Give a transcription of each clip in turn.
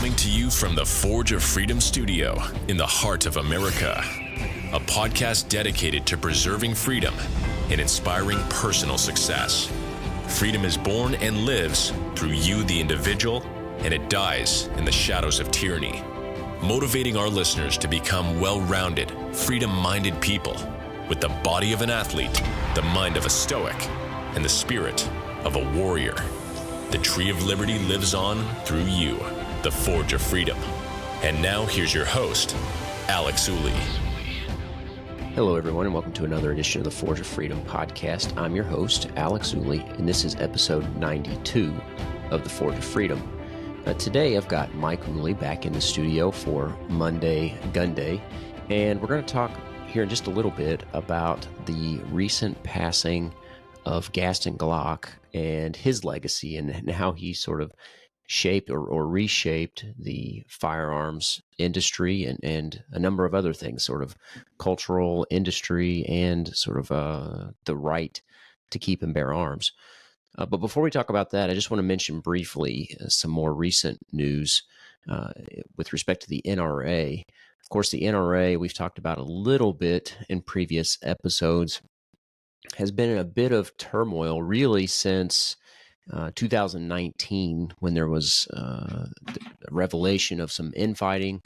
Coming to you from the Forge of Freedom studio in the heart of America. A podcast dedicated to preserving freedom and inspiring personal success. Freedom is born and lives through you, the individual, and it dies in the shadows of tyranny. Motivating our listeners to become well-rounded, freedom-minded people with the body of an athlete, the mind of a stoic, and the spirit of a warrior. The tree of liberty lives on through you, the Forge of Freedom. And now here's your host, Alex Ooley. Hello, everyone, and welcome to another edition of the Forge of Freedom podcast. I'm your host, Alex Ooley, and this is episode 92 of the Forge of Freedom. Today, I've got Mike Ooley back in the studio for Monday Gun Day, and we're going to talk here in just a little bit about the recent passing of Gaston Glock and his legacy and how he sort of shaped or reshaped the firearms industry and a number of other things, sort of cultural industry and sort of the right to keep and bear arms. But before we talk about that, I just want to mention briefly some more recent news with respect to the NRA. Of course, the NRA, we've talked about a little bit in previous episodes, has been in a bit of turmoil really since 2019, when there was a revelation of some infighting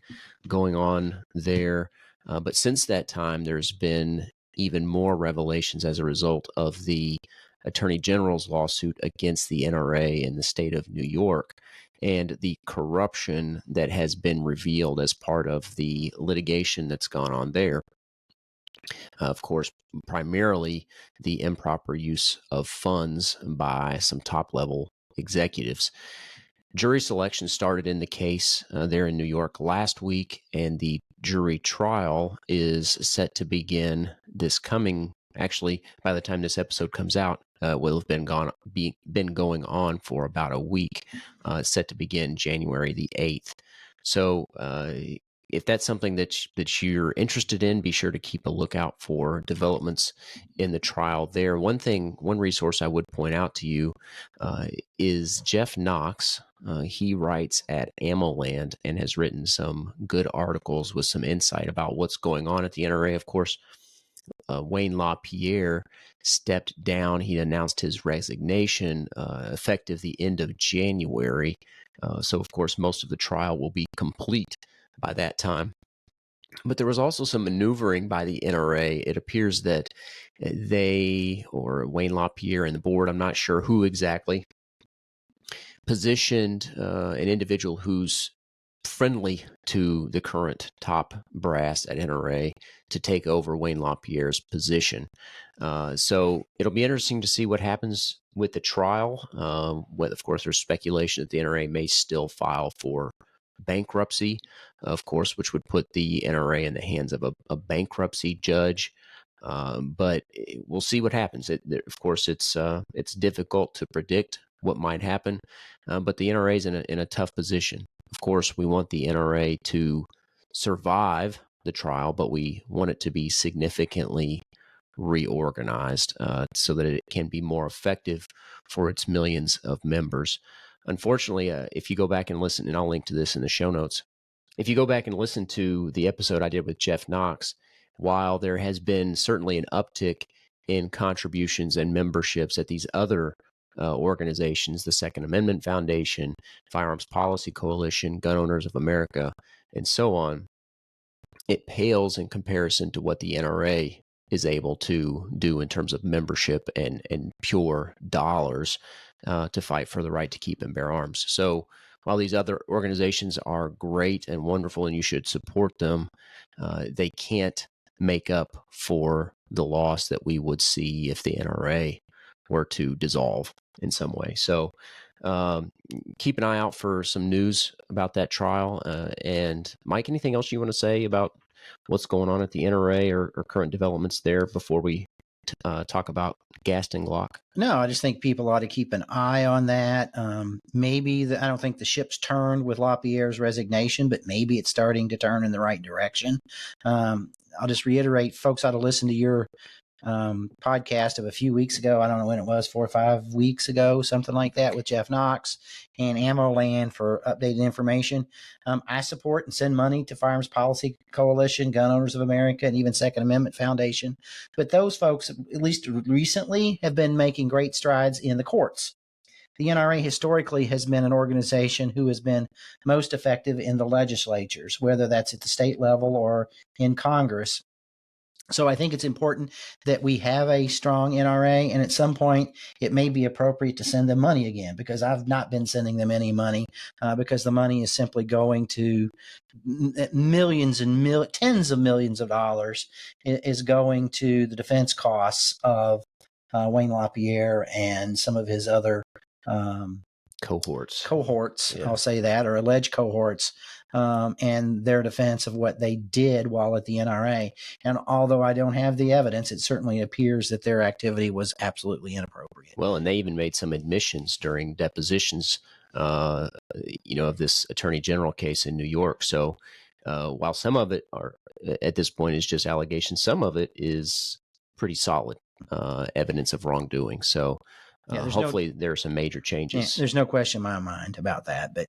going on there. But since that time, there's been even more revelations as a result of the Attorney General's lawsuit against the NRA in the state of New York and the corruption that has been revealed as part of the litigation that's gone on there. Of course, primarily the improper use of funds by some top-level executives. Jury selection started in the case there in New York last week, and the jury trial is set to begin this coming, actually, by the time this episode comes out, will have been going on for about a week, set to begin January the 8th. So, if that's something that you're interested in, be sure to keep a lookout for developments in the trial there. One resource I would point out to you is Jeff Knox. He writes at AmmoLand and has written some good articles with some insight about what's going on at the NRA. Of course, Wayne LaPierre stepped down. He announced his resignation effective the end of January. So, of course, most of the trial will be complete by that time. But there was also some maneuvering by the NRA. It appears that they, or Wayne LaPierre and the board, I'm not sure who exactly, positioned an individual who's friendly to the current top brass at NRA to take over Wayne LaPierre's position. So it'll be interesting to see what happens with the trial. Of course, there's speculation that the NRA may still file for bankruptcy, of course, which would put the NRA in the hands of a bankruptcy judge. But we'll see what happens. Of course, it's difficult to predict what might happen, but the NRA is in a tough position. Of course, we want the NRA to survive the trial, but we want it to be significantly reorganized so that it can be more effective for its millions of members. Unfortunately, if you go back and listen, and I'll link to this in the show notes, if you go back and listen to the episode I did with Jeff Knox, while there has been certainly an uptick in contributions and memberships at these other organizations, the Second Amendment Foundation, Firearms Policy Coalition, Gun Owners of America, and so on, it pales in comparison to what the NRA is able to do in terms of membership and pure dollars to fight for the right to keep and bear arms. So while these other organizations are great and wonderful and you should support them, they can't make up for the loss that we would see if the NRA were to dissolve in some way. So keep an eye out for some news about that trial. And Mike, anything else you want to say about what's going on at the NRA or current developments there before we talk about Gaston Glock? No, I just think people ought to keep an eye on that. I don't think the ship's turned with LaPierre's resignation, but maybe it's starting to turn in the right direction. I'll just reiterate, folks ought to listen to your podcast of a few weeks ago. I don't know when it was, 4 or 5 weeks ago, something like that, with Jeff Knox and Ammo Land for updated information. I support and send money to Firearms Policy Coalition, Gun Owners of America, and even Second Amendment Foundation. But those folks, at least recently, have been making great strides in the courts. The NRA historically has been an organization who has been most effective in the legislatures, whether that's at the state level or in Congress. So I think it's important that we have a strong NRA, and at some point it may be appropriate to send them money again, because I've not been sending them any money because the money is simply going to millions and tens of millions of dollars is going to the defense costs of Wayne LaPierre and some of his other cohorts. Yeah. I'll say that, or alleged cohorts, and their defense of what they did while at the NRA. And although I don't have the evidence, it certainly appears that their activity was absolutely inappropriate. Well, and they even made some admissions during depositions, of this attorney general case in New York. So while some of it are at this point is just allegations, some of it is pretty solid evidence of wrongdoing. So hopefully there are some major changes. There's no question in my mind about that. But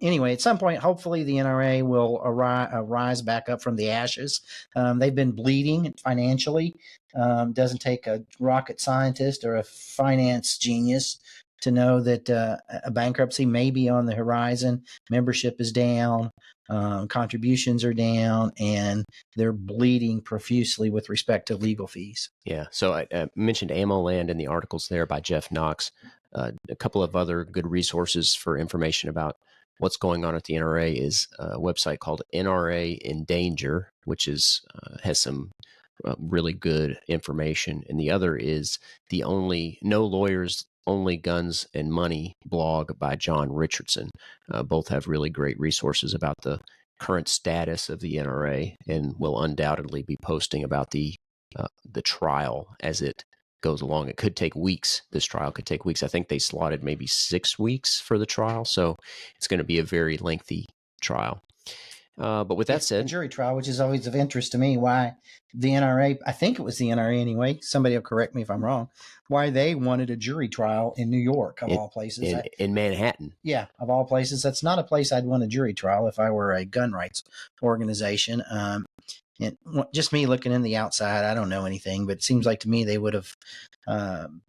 anyway, at some point, hopefully the NRA will rise back up from the ashes. They've been bleeding financially. Doesn't take a rocket scientist or a finance genius to know that a bankruptcy may be on the horizon. Membership is down. Contributions are down, and they're bleeding profusely with respect to legal fees. Yeah. So I mentioned Ammo Land in the articles there by Jeff Knox. A couple of other good resources for information about what's going on at the NRA is a website called NRA in Danger, which is has some really good information. And the other is the No Lawyers, Only Guns and Money blog by John Richardson. Both have really great resources about the current status of the NRA, and will undoubtedly be posting about the trial as it goes along. It could take weeks. This trial could take weeks. I think they slotted maybe 6 weeks for the trial, so it's going to be a very lengthy trial. But with that said, a jury trial, which is always of interest to me, why the NRA, I think it was the NRA anyway, somebody will correct me if I'm wrong, why they wanted a jury trial in New York, of all places. In Manhattan. Yeah, of all places. That's not a place I'd want a jury trial if I were a gun rights organization. And just me looking in the outside, I don't know anything, but it seems like to me they would have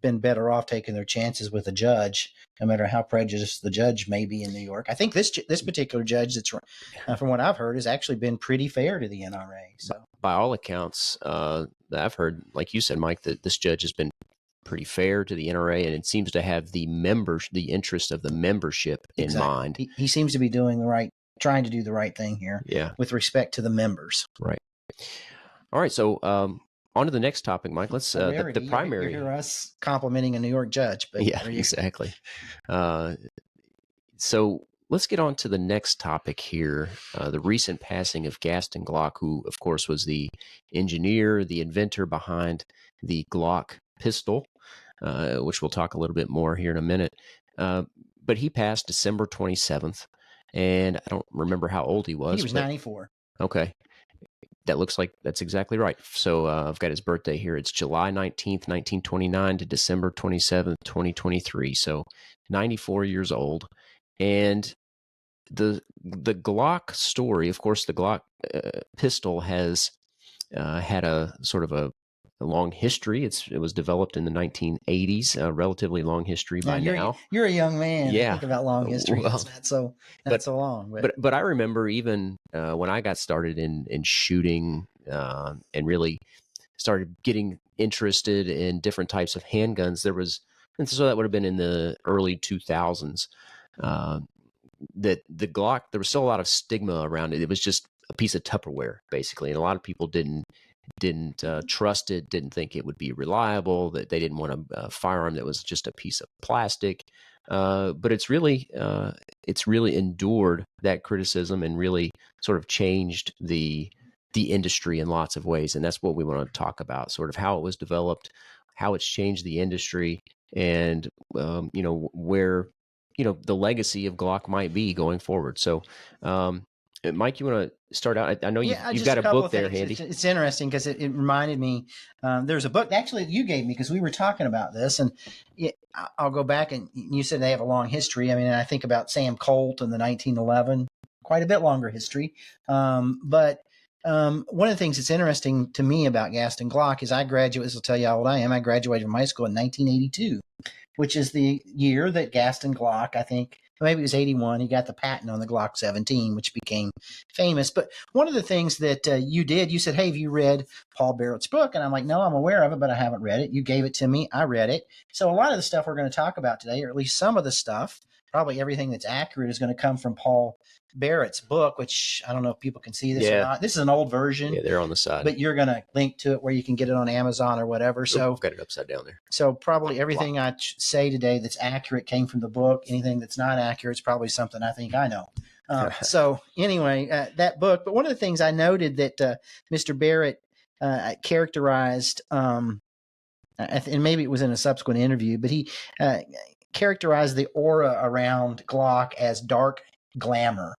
been better off taking their chances with a judge, no matter how prejudiced the judge may be in New York. I think this particular judge, that's from what I've heard, has actually been pretty fair to the NRA. So, by all accounts, that I've heard, like you said, Mike, that this judge has been pretty fair to the NRA, and it seems to have the interest of the membership in mind. He seems to be trying to do the right thing here. Yeah, with respect to the members. Right. All right. So on to the next topic, Mike. Let's the primary. You hear us complimenting a New York judge, but yeah, exactly. So let's get on to the next topic here. The recent passing of Gaston Glock, who, of course, was the engineer, the inventor behind the Glock pistol, which we'll talk a little bit more here in a minute. But he passed December 27th, and I don't remember how old he was. He was 94. Okay. That looks like that's exactly right. So I've got his birthday here. It's July 19th, 1929 to December 27th, 2023. So 94 years old. And the Glock story, of course, the Glock pistol has had a sort of a long history. It was developed in the 1980s, a relatively long history by now. You're a young man. Yeah. Think about long history. Well, it's not so long. But I remember even when I got started in shooting and really started getting interested in different types of handguns, and so that would have been in the early 2000s, that the Glock, there was still a lot of stigma around it. It was just a piece of Tupperware, basically. And a lot of people didn't trust it, didn't think it would be reliable, that they didn't want a firearm that was just a piece of plastic. But it's really endured that criticism and really sort of changed the industry in lots of ways. And that's what we want to talk about, sort of how it was developed, how it's changed the industry, and where the legacy of Glock might be going forward. So Mike, you want to start out? I know you've just got a a couple book of there things. handy. It's interesting because it reminded me. There's a book actually you gave me because we were talking about this, and I'll go back and you said they have a long history. I mean, I think about Sam Colt and the 1911, quite a bit longer history. But one of the things that's interesting to me about Gaston Glock is I graduated. This will tell you how old I am. I graduated from high school in 1982, which is the year that Gaston Glock, I think, maybe it was 81, he got the patent on the Glock 17, which became famous. But one of the things that you did, you said, hey, have you read Paul Barrett's book? And I'm like, no, I'm aware of it, but I haven't read it. You gave it to me. I read it. So a lot of the stuff we're going to talk about today, or at least some of the stuff, probably everything that's accurate is going to come from Paul Barrett's book, which I don't know if people can see this or not. This is an old version. Yeah, they're on the side. But you're going to link to it where you can get it on Amazon or whatever. So I've got it upside down there. So probably everything I say today that's accurate came from the book. Anything that's not accurate is probably something I think I know. So anyway, that book. But one of the things I noted that Mr. Barrett characterized, and maybe it was in a subsequent interview, but he characterized the aura around Glock as dark glamour.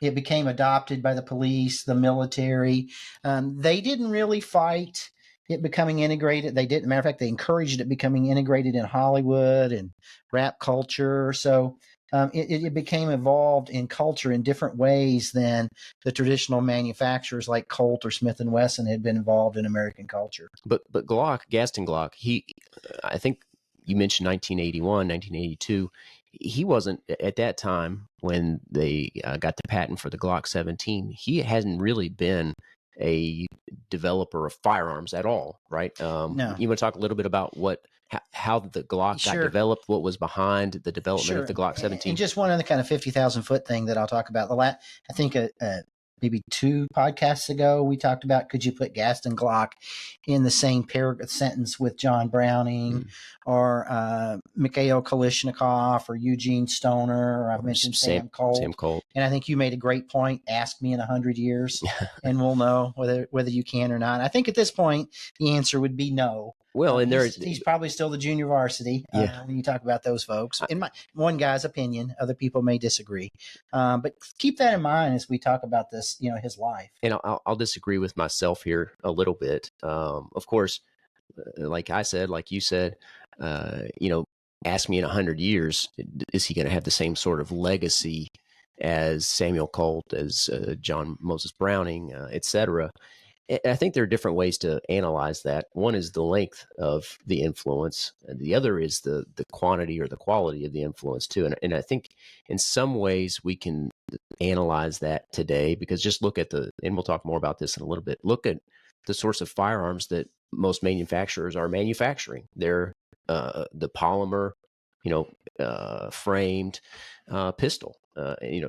It became adopted by the police, the military. They didn't really fight it becoming integrated. They didn't. Matter of fact, they encouraged it becoming integrated in Hollywood and rap culture. So it became involved in culture in different ways than the traditional manufacturers like Colt or Smith & Wesson had been involved in American culture. But Glock, Gaston Glock, I think you mentioned 1981, 1982. He wasn't at that time when they got the patent for the Glock 17. He hasn't really been a developer of firearms at all, right? No. You want to talk a little bit about how the Glock got developed, what was behind the development of the Glock 17? And just one other kind of 50,000 foot thing that I'll talk about. I think maybe 2 podcasts ago, we talked about, could you put Gaston Glock in the same sentence with John Browning or Mikhail Kalashnikov or Eugene Stoner, or I've mentioned Sam Colt. And I think you made a great point. Ask me in 100 years and we'll know whether you can or not. I think at this point, the answer would be no. Well, and he's probably still the junior varsity when you talk about those folks. In my one guy's opinion, other people may disagree, but keep that in mind as we talk about this. His life. And I'll disagree with myself here a little bit. Of course, like I said, like you said, ask me in 100 years, is he going to have the same sort of legacy as Samuel Colt, as John Moses Browning, etc.? I think there are different ways to analyze that. One is the length of the influence, and the other is the quantity or the quality of the influence too. And I think in some ways we can analyze that today, because just look at and we'll talk more about this in a little bit, look at the source of firearms that most manufacturers are manufacturing. They're the polymer, framed pistol.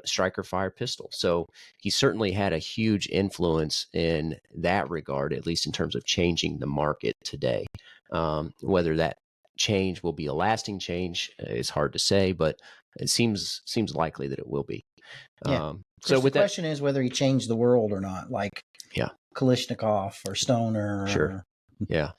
Striker fire pistol. So he certainly had a huge influence in that regard, at least in terms of changing the market today. Whether that change will be a lasting change is hard to say, but it seems likely that it will be. So the question is whether he changed the world or not, like Kalashnikov or Stoner. Sure. Yeah.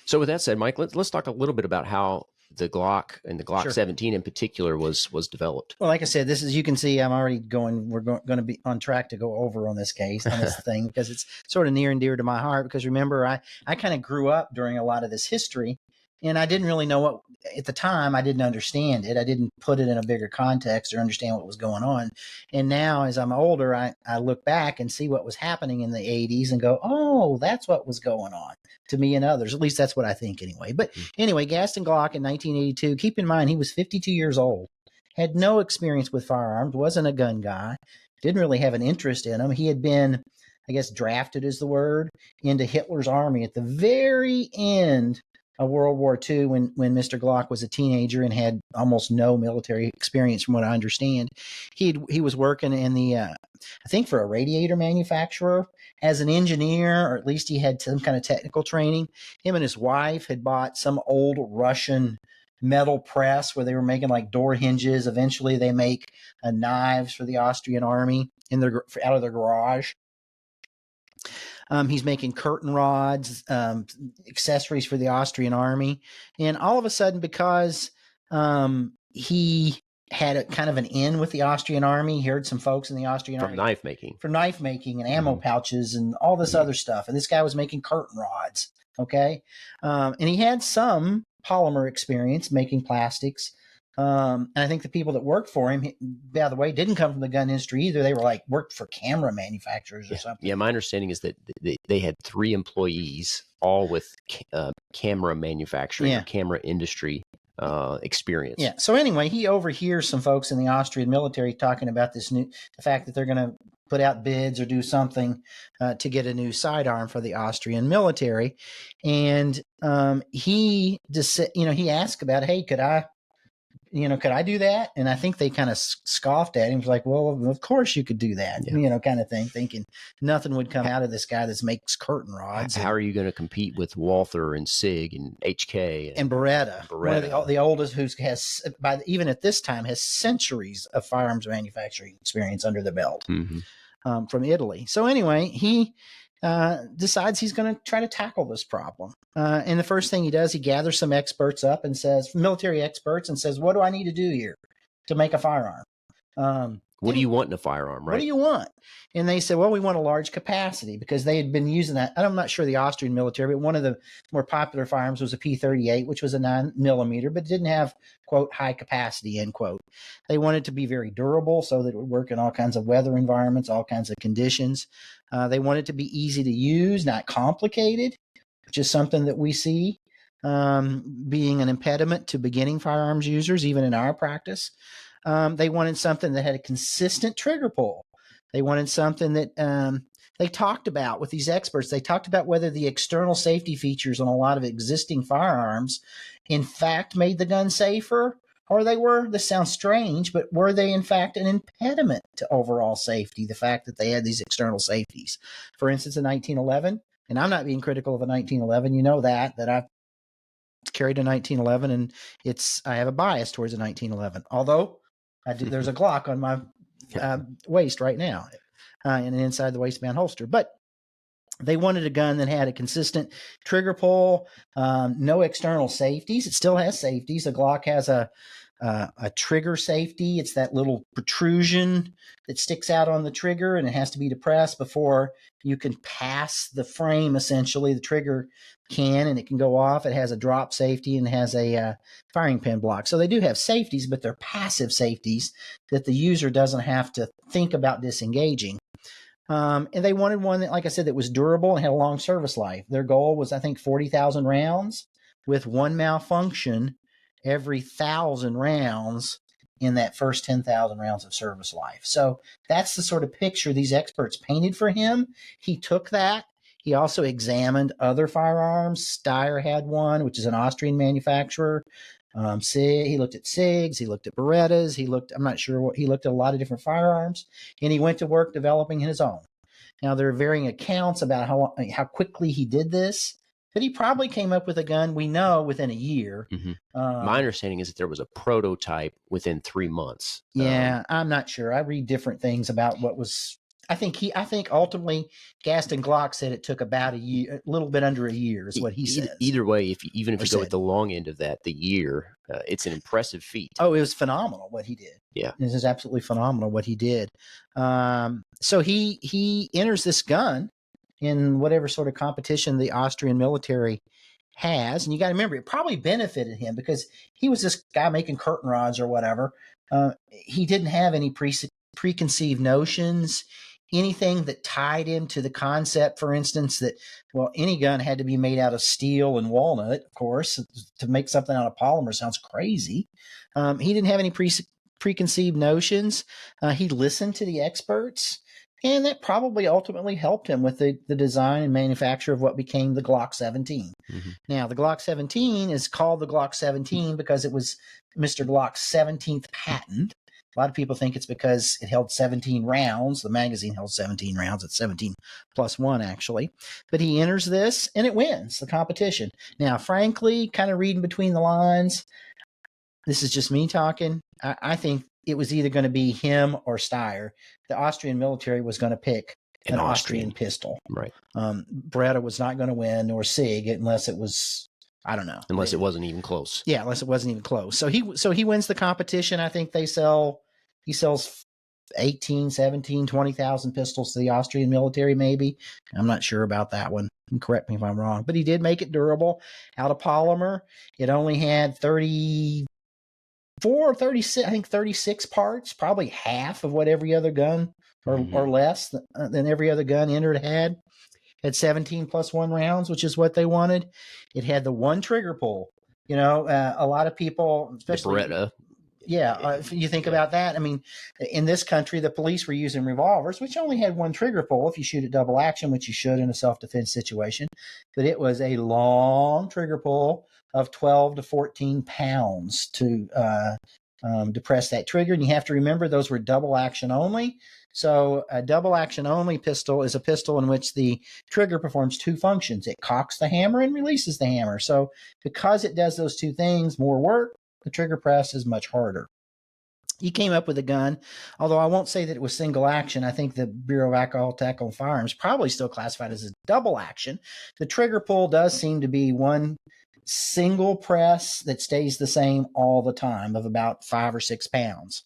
So with that said, Mike, let's talk a little bit about how the Glock and the Glock 17 in particular was developed. Well, like I said, this is, you can see I'm already we're going to be on track to go over on this thing, because it's sort of near and dear to my heart. Because remember, I kind of grew up during a lot of this history, and I didn't really know what, at the time, I didn't understand it. I didn't put it in a bigger context or understand what was going on. And now as I'm older, I look back and see what was happening in the 80s and go, oh, that's what was going on to me and others. At least that's what I think anyway. But anyway, Gaston Glock in 1982, keep in mind, he was 52 years old, had no experience with firearms, wasn't a gun guy, didn't really have an interest in them. He had been, I guess, drafted is the word, into Hitler's army at the very end of World War II when Mr. Glock was a teenager and had almost no military experience, from what I understand. He was working in the, I think, for a radiator manufacturer as an engineer, or at least he had some kind of technical training. Him and his wife had bought some old Russian metal press where they were making like door hinges. Eventually they make knives for the Austrian army out of their garage. He's making curtain rods, accessories for the Austrian army. And all of a sudden, because he had a kind of an in with the Austrian army. He heard some folks in the Austrian From army knife making. for knife making and ammo pouches and all this other stuff. And this guy was making curtain rods. Okay. And he had some polymer experience making plastics. And I think the people that worked for him, by the way, didn't come from the gun industry either. They were like worked for camera manufacturers or something. Yeah, my understanding is that they had 3 employees, all with camera manufacturing or camera industry experience. Yeah. So anyway, he overhears some folks in the Austrian military talking about the fact that they're going to put out bids or do something to get a new sidearm for the Austrian military, and he asked about, hey, could I do that? And I think they kind of scoffed at him. He was like, well, of course you could do that, kind of thing, thinking nothing would come out of this guy that makes curtain rods. How are you going to compete with Walther and SIG and HK and Beretta? One of the oldest, who has, even at this time, has centuries of firearms manufacturing experience under the belt from Italy. So anyway, he decides he's going to try to tackle this problem. And the first thing he does, he gathers some experts up and says, military experts, and says, what do I need to do here to make a firearm? What do you want in a firearm, right? What do you want? And they said, well, we want a large capacity, because they had been using that. I'm not sure the Austrian military, but one of the more popular firearms was a P38, which was a 9mm, but didn't have, quote, high capacity, end quote. They wanted it to be very durable so that it would work in all kinds of weather environments, all kinds of conditions. They wanted it to be easy to use, not complicated, which is something that we see being an impediment to beginning firearms users, even in our practice. They wanted something that had a consistent trigger pull. They wanted something that they talked about with these experts. They talked about whether the external safety features on a lot of existing firearms, in fact, made the gun safer, or this sounds strange, but were they in fact an impediment to overall safety? The fact that they had these external safeties. For instance, in 1911, and I'm not being critical of a 1911, you know that I've carried a 1911, and I have a bias towards a 1911, although there's a Glock on my waist right now, and inside the waistband holster. But they wanted a gun that had a consistent trigger pull, no external safeties. It still has safeties. The Glock has a trigger safety. It's that little protrusion that sticks out on the trigger, and it has to be depressed before you can pass the frame, essentially. The trigger and it can go off. It has a drop safety and has a firing pin block. So they do have safeties, but they're passive safeties that the user doesn't have to think about disengaging. And they wanted one that, like I said, that was durable and had a long service life. Their goal was, I think, 40,000 rounds with one malfunction every 1,000 rounds in that first 10,000 rounds of service life. So that's the sort of picture these experts painted for him. He took that. He also examined other firearms. Steyr had one, which is an Austrian manufacturer. He looked at SIGs, he looked at Berettas, he looked at a lot of different firearms, and he went to work developing his own. Now, there are varying accounts about how quickly he did this, but he probably came up with a gun, we know, within a year. My understanding is that there was a prototype within 3 months. Yeah, I'm not sure. I read different things about what was. I think ultimately Gaston Glock said it took about a year, a little bit under a year is what he said. Either way, even if you go with the long end of that, the year, it's an impressive feat. Oh, it was phenomenal what he did. Yeah. This is absolutely phenomenal what he did. So he enters this gun in whatever sort of competition the Austrian military has. And you got to remember, it probably benefited him because he was this guy making curtain rods or whatever. He didn't have any preconceived notions, anything that tied him to the concept, for instance, that, well, any gun had to be made out of steel and walnut, of course. To make something out of polymer sounds crazy. He didn't have any preconceived notions. He listened to the experts, and that probably ultimately helped him with the design and manufacture of what became the Glock 17. Now, the Glock 17 is called the Glock 17 because it was Mr. Glock's 17th patent. A lot of people think it's because it held 17 rounds. The magazine held 17 rounds. It's 17 plus 1, actually. But he enters this, and it wins the competition. Now, frankly, kind of reading between the lines, this is just me talking. I think it was either going to be him or Steyr. The Austrian military was going to pick an Austrian pistol. Right. Beretta was not going to win, nor SIG, unless it was I don't know. Unless it wasn't even close. Yeah, unless it wasn't even close. So he wins the competition. I think he sells 18, 17, 20,000 pistols to the Austrian military, maybe. I'm not sure about that one. Correct me if I'm wrong. But he did make it durable out of polymer. It only had 34, 36, I think 36 parts, probably half of what every other gun or less than every other gun entered had. Had 17 plus 1 rounds, which is what they wanted. It had the one trigger pull. A lot of people, especially the Beretta. If you think about that, I mean, in this country, the police were using revolvers, which only had one trigger pull if you shoot at double action, which you should in a self-defense situation. But it was a long trigger pull of 12 to 14 pounds to depress that trigger. And you have to remember those were double action only. So a double action only pistol is a pistol in which the trigger performs 2 functions. It cocks the hammer and releases the hammer. So because it does those 2 things, more work, the trigger press is much harder. He came up with a gun, although I won't say that it was single action. I think the Bureau of Alcohol, Tobacco, and Firearms probably still classified as a double action. The trigger pull does seem to be one single press that stays the same all the time of about 5 or 6 pounds.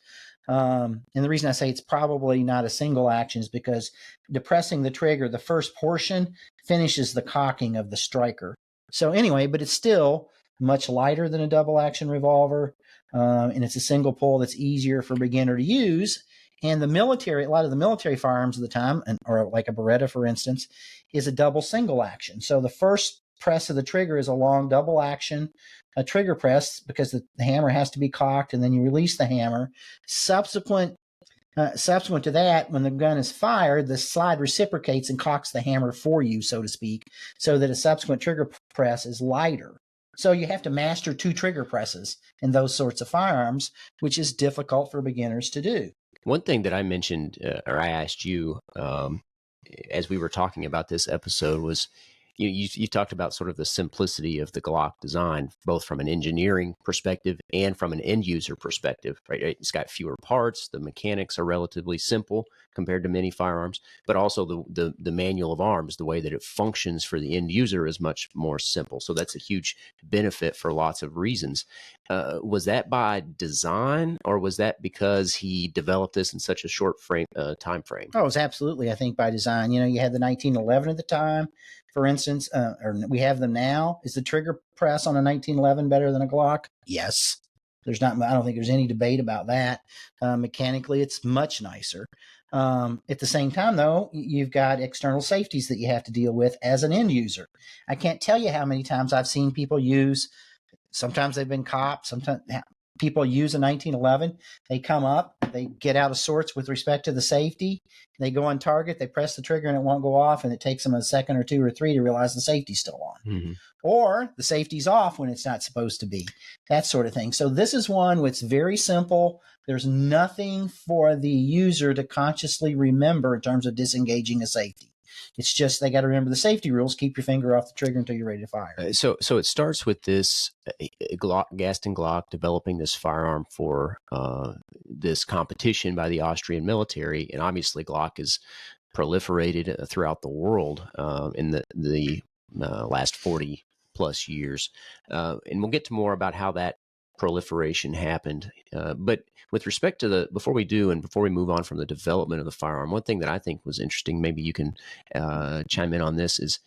And the reason I say it's probably not a single action is because depressing the trigger, the first portion finishes the cocking of the striker. So anyway, but it's still much lighter than a double action revolver. And it's a single pull that's easier for a beginner to use. And the military, a lot of the military firearms of the time, or like a Beretta, for instance, is a double single action. So the first press of the trigger is a long double action a trigger press because the hammer has to be cocked, and then you release the hammer. Subsequent to that, when the gun is fired, the slide reciprocates and cocks the hammer for you, so to speak, so that a subsequent trigger press is lighter. So you have to master 2 trigger presses in those sorts of firearms, which is difficult for beginners to do. One thing that I mentioned, or I asked you as we were talking about this episode was, you talked about sort of the simplicity of the Glock design, both from an engineering perspective and from an end user perspective, right? It's got fewer parts. The mechanics are relatively simple compared to many firearms, but also the manual of arms, the way that it functions for the end user is much more simple. So that's a huge benefit for lots of reasons. Was that by design, or was that because he developed this in such a short time frame? Oh, it was absolutely, I think, by design. You had the 1911 at the time, for instance, or we have them now. Is the trigger press on a 1911 better than a Glock? Yes. I don't think there's any debate about that. Mechanically, it's much nicer. At the same time, though, you've got external safeties that you have to deal with as an end user. I can't tell you how many times I've seen people sometimes they've been cops, sometimes people use a 1911. They come up, they get out of sorts with respect to the safety. They go on target, they press the trigger and it won't go off, and it takes them a second or 2 or 3 to realize the safety's still on. Mm-hmm. Or the safety's off when it's not supposed to be, that sort of thing. So this is one that's very simple. There's nothing for the user to consciously remember in terms of disengaging a safety. It's just they got to remember the safety rules. Keep your finger off the trigger until you're ready to fire. So it starts with this Gaston Glock developing this firearm for this competition by the Austrian military, and obviously Glock is proliferated throughout the world in the last 40 plus years, and we'll get to more about how that proliferation happened. But with respect to before we move on from the development of the firearm, one thing that I think was interesting, maybe you can chime in on this, is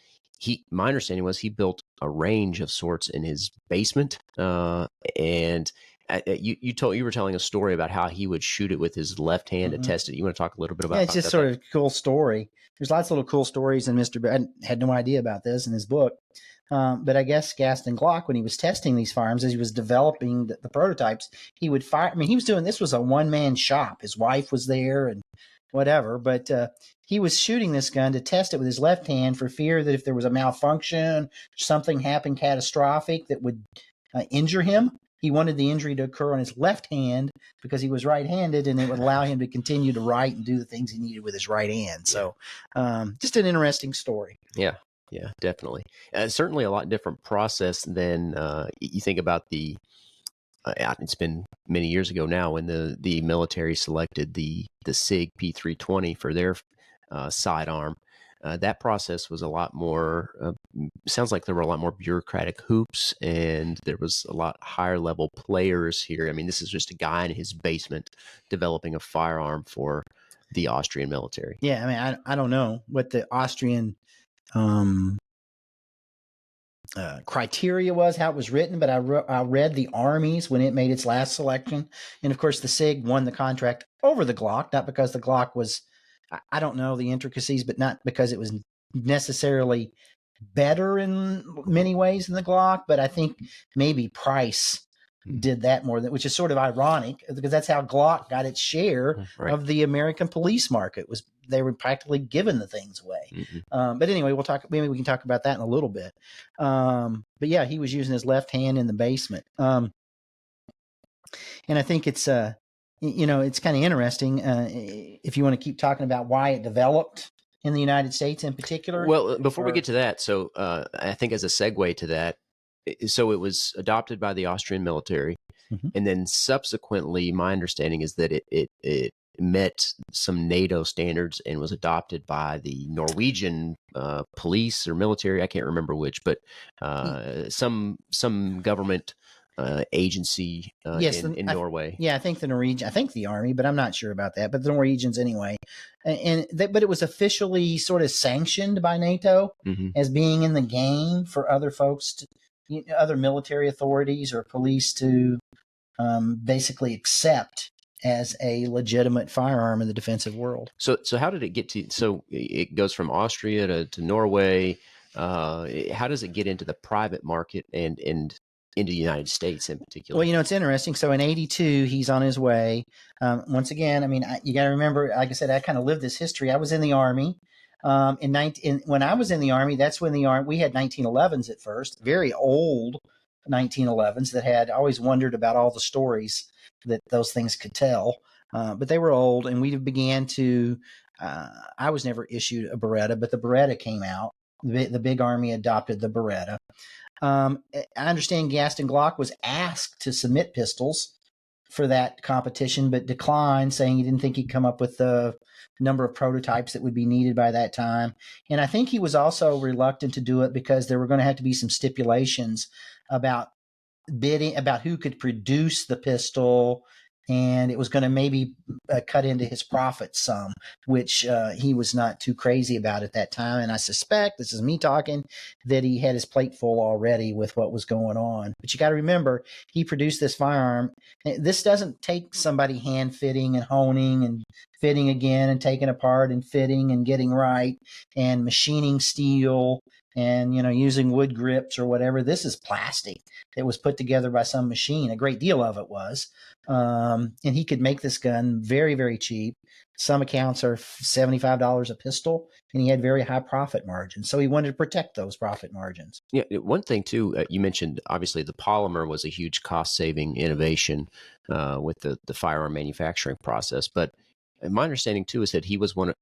my understanding was he built a range of sorts in his basement. And you were telling a story about how he would shoot it with his left hand to test it. You want to talk a little bit about that? It's just sort of a cool story. There's lots of little cool stories in I had no idea about this in his book. But I guess Gaston Glock, when he was testing these firearms, as he was developing the prototypes, he would fire. I mean, this was a one-man shop. His wife was there and whatever, but he was shooting this gun to test it with his left hand for fear that if there was a malfunction, something happened catastrophic that would injure him. He wanted the injury to occur on his left hand because he was right-handed, and it would allow him to continue to write and do the things he needed with his right hand. So just an interesting story. Yeah. Yeah, definitely. Certainly a lot different process than you think about it's been many years ago now when the military selected the SIG P320 for their sidearm. That process was a lot more sounds like there were a lot more bureaucratic hoops, and there was a lot higher level players here. I mean, this is just a guy in his basement developing a firearm for the Austrian military. Yeah, I mean, I don't know what the Austrian criteria was, how it was written, but I read the Army's when it made its last selection, and of course the SIG won the contract over the Glock, not because the Glock was, I don't know the intricacies, but not because it was necessarily better in many ways than the Glock, but I think maybe price did that more than, which is sort of ironic because that's how Glock got its share of the American police market. Was they were practically giving the things away. But anyway, maybe we can talk about that in a little bit. But yeah, he was using his left hand in the basement. And I think it's it's kind of interesting if you want to keep talking about why it developed in the United States in particular. Well, before we get to that, so I think as a segue to that, so it was adopted by the Austrian military, and then subsequently, my understanding is that it met some NATO standards and was adopted by the Norwegian police or military. I can't remember which, but some government agency in Norway. Yeah, I think the Norwegian, I think the Army, but I'm not sure about that. But the Norwegians anyway, but it was officially sort of sanctioned by NATO as being in the game for other folks, other military authorities or police to basically accept as a legitimate firearm in the defensive world. So how did it get to? So it goes from Austria to Norway. How does it get into the private market and into the United States in particular? Well, it's interesting. So in '82, he's on his way. Once again, I mean, you got to remember, like I said, I kind of lived this history. I was in the Army. When I was in the Army, that's when we had 1911s at first, very old 1911s that had always wondered about all the stories that those things could tell. But they were old, and we began to. I was never issued a Beretta, but the Beretta came out. The big Army adopted the Beretta. I understand Gaston Glock was asked to submit pistols for that competition, but declined, saying he didn't think he'd come up with the number of prototypes that would be needed by that time. And I think he was also reluctant to do it because there were going to have to be some stipulations about bidding, about who could produce the pistol, and it was going to maybe cut into his profits some, which he was not too crazy about at that time. And I suspect, this is me talking, that he had his plate full already with what was going on. But you got to remember, he produced this firearm. This doesn't take somebody hand fitting and honing and fitting again and taking apart and fitting and getting right and machining steel and using wood grips or whatever. This is plastic that was put together by some machine. A great deal of it was. And he could make this gun very, very cheap. Some accounts are $75 a pistol, and he had very high profit margins. So he wanted to protect those profit margins. Yeah, one thing too, you mentioned obviously the polymer was a huge cost-saving innovation with the firearm manufacturing process. But my understanding too is that he was one of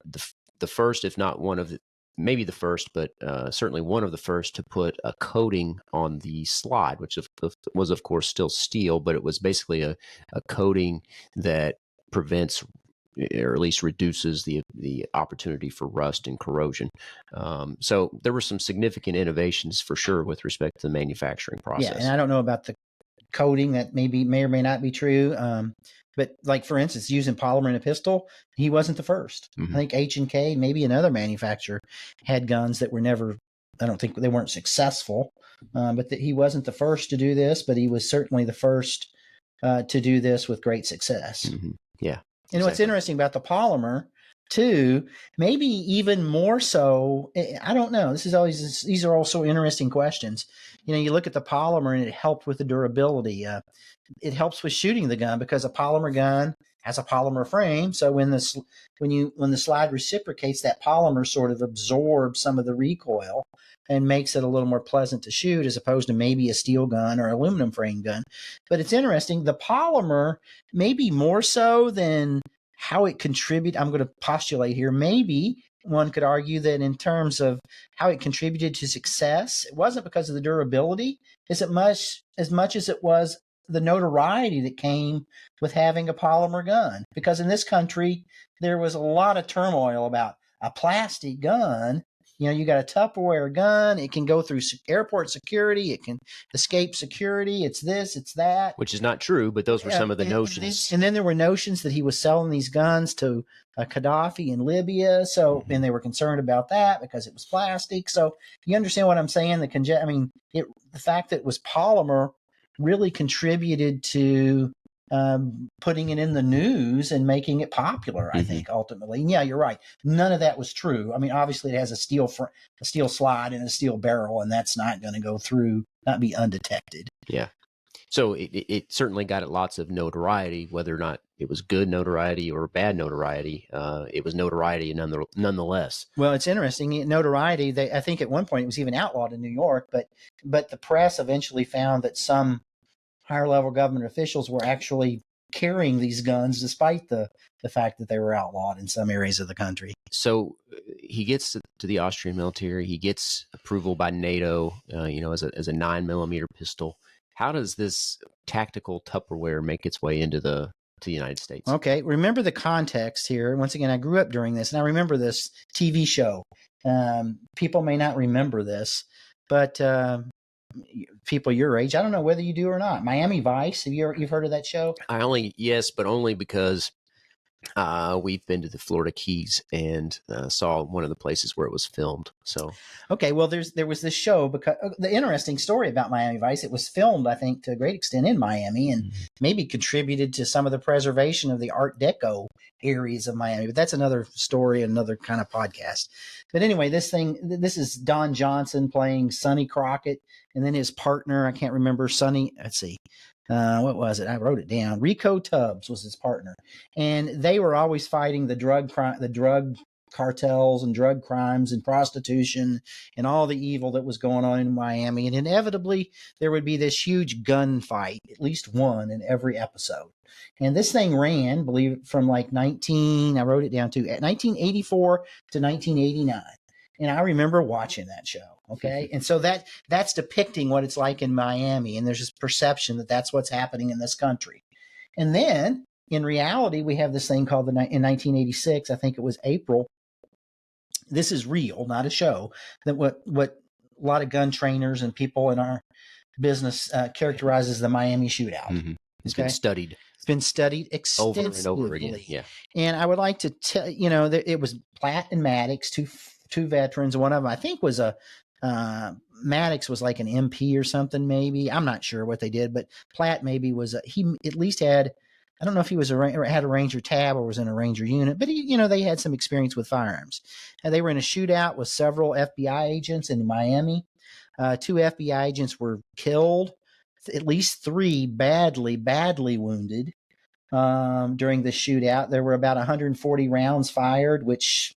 the first, if not one of the, maybe the first, but certainly one of the first to put a coating on the slide, which was of course still steel, but it was basically a coating that prevents or at least reduces the opportunity for rust and corrosion. So there were some significant innovations for sure with respect to the manufacturing process. Yeah, and I don't know about the coating, that may or may not be true. But like, for instance, using polymer in a pistol, he wasn't the first. I think H&K, maybe another manufacturer, had guns that were never, I don't think they weren't successful, but that he wasn't the first to do this, but he was certainly the first to do this with great success. Yeah. And what's interesting about the polymer too, maybe even more so, I don't know. These are also interesting questions. You look at the polymer and it helped with the durability. It helps with shooting the gun because a polymer gun has a polymer frame. So when the slide reciprocates, that polymer sort of absorbs some of the recoil and makes it a little more pleasant to shoot, as opposed to maybe a steel gun or aluminum frame gun. But it's interesting, the polymer, maybe more so than how it contributed. I'm going to postulate here, maybe one could argue that in terms of how it contributed to success, it wasn't because of the durability as much as it was the notoriety that came with having a polymer gun. Because in this country, there was a lot of turmoil about a plastic gun, You got a Tupperware gun. It can go through airport security. It can escape security. It's this, it's that. Which is not true, but those were some of the notions. And then there were notions that he was selling these guns to Gaddafi in Libya. So, and they were concerned about that because it was plastic. So you understand what I'm saying? The fact that it was polymer really contributed to putting it in the news and making it popular, I think, ultimately. And yeah, you're right. None of that was true. I mean, obviously it has a steel slide and a steel barrel, and that's not going to go through, not be undetected. Yeah. So it certainly got lots of notoriety, whether or not it was good notoriety or bad notoriety. It was notoriety nonetheless. Well, it's interesting. Notoriety, I think at one point it was even outlawed in New York, but the press eventually found that some higher level government officials were actually carrying these guns despite the fact that they were outlawed in some areas of the country. So he gets to the Austrian military. He gets approval by NATO, as a 9mm pistol. How does this tactical Tupperware make its way into the United States? Okay, remember the context here. Once again, I grew up during this, and I remember this TV show. People may not remember this, but people your age, I don't know whether you do or not. Miami Vice, you've heard of that show? Yes, but only because we've been to the Florida Keys and saw one of the places where it was filmed. So okay, well, there was this show, because the interesting story about Miami Vice, it was filmed, I think, to a great extent in Miami, and maybe contributed to some of the preservation of the Art Deco areas of Miami. But that's another story, another kind of podcast. But anyway, this is Don Johnson playing Sonny Crockett, and then his partner, I can't remember, Sonny. Let's see. What was it? I wrote it down. Rico Tubbs was his partner, and they were always fighting the drug cartels and drug crimes and prostitution and all the evil that was going on in Miami. And inevitably, there would be this huge gunfight, at least one in every episode. And this thing ran, from like I wrote it down too, 1984 to 1989. And I remember watching that show. Okay. And so that's depicting what it's like in Miami. And there's this perception that that's what's happening in this country. And then in reality, we have this thing called in 1986, I think it was April. This is real, not a show, that what a lot of gun trainers and people in our business characterizes the Miami shootout. It's been studied. It's been studied extensively. Over and over again. Yeah. And I would like to tell, it was Platt and Maddox, two veterans. One of them, I think, was Maddox was like an MP or something, maybe. I'm not sure what they did, but Platt maybe was, he at least had, I don't know if he was had a Ranger tab or was in a Ranger unit, but they had some experience with firearms. And they were in a shootout with several FBI agents in Miami. 2 FBI agents were killed, at least 3 badly wounded during the shootout. There were about 140 rounds fired, which,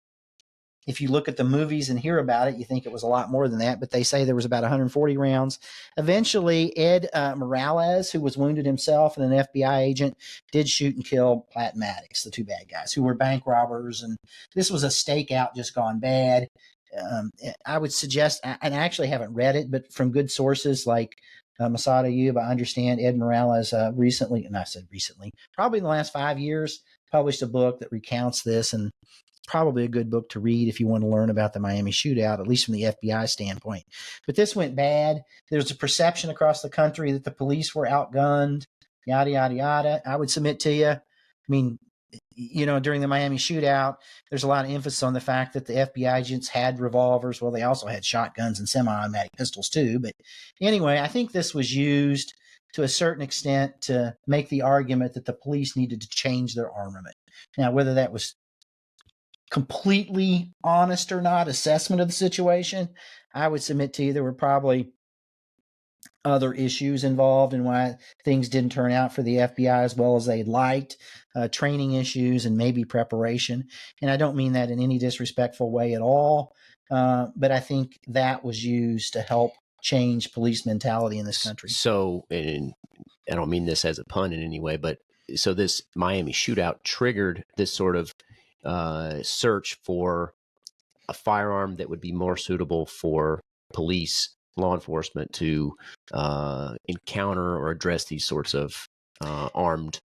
if you look at the movies and hear about it, you think it was a lot more than that, but they say there was about 140 rounds. Eventually, Ed Morales, who was wounded himself and an FBI agent, did shoot and kill Platt and Maddox, the 2 bad guys, who were bank robbers. And this was a stakeout just gone bad. I would suggest, and I actually haven't read it, but from good sources like Masada Ayub, I understand Ed Morales recently, probably in the last 5 years, published a book that recounts this, and probably a good book to read if you want to learn about the Miami shootout, at least from the FBI standpoint. But this went bad. There's a perception across the country that the police were outgunned, yada, yada, yada. I would submit to you, during the Miami shootout, there's a lot of emphasis on the fact that the FBI agents had revolvers. Well, they also had shotguns and semi-automatic pistols too. But anyway, I think this was used to a certain extent to make the argument that the police needed to change their armament. Now, whether that was completely honest or not assessment of the situation, I would submit to you there were probably other issues involved in why things didn't turn out for the FBI as well as they'd liked, training issues and maybe preparation. And I don't mean that in any disrespectful way at all, but I think that was used to help change police mentality in this country. So, and I don't mean this as a pun in any way, but so this Miami shootout triggered this sort of search for a firearm that would be more suitable for police, law enforcement to encounter or address these sorts of armed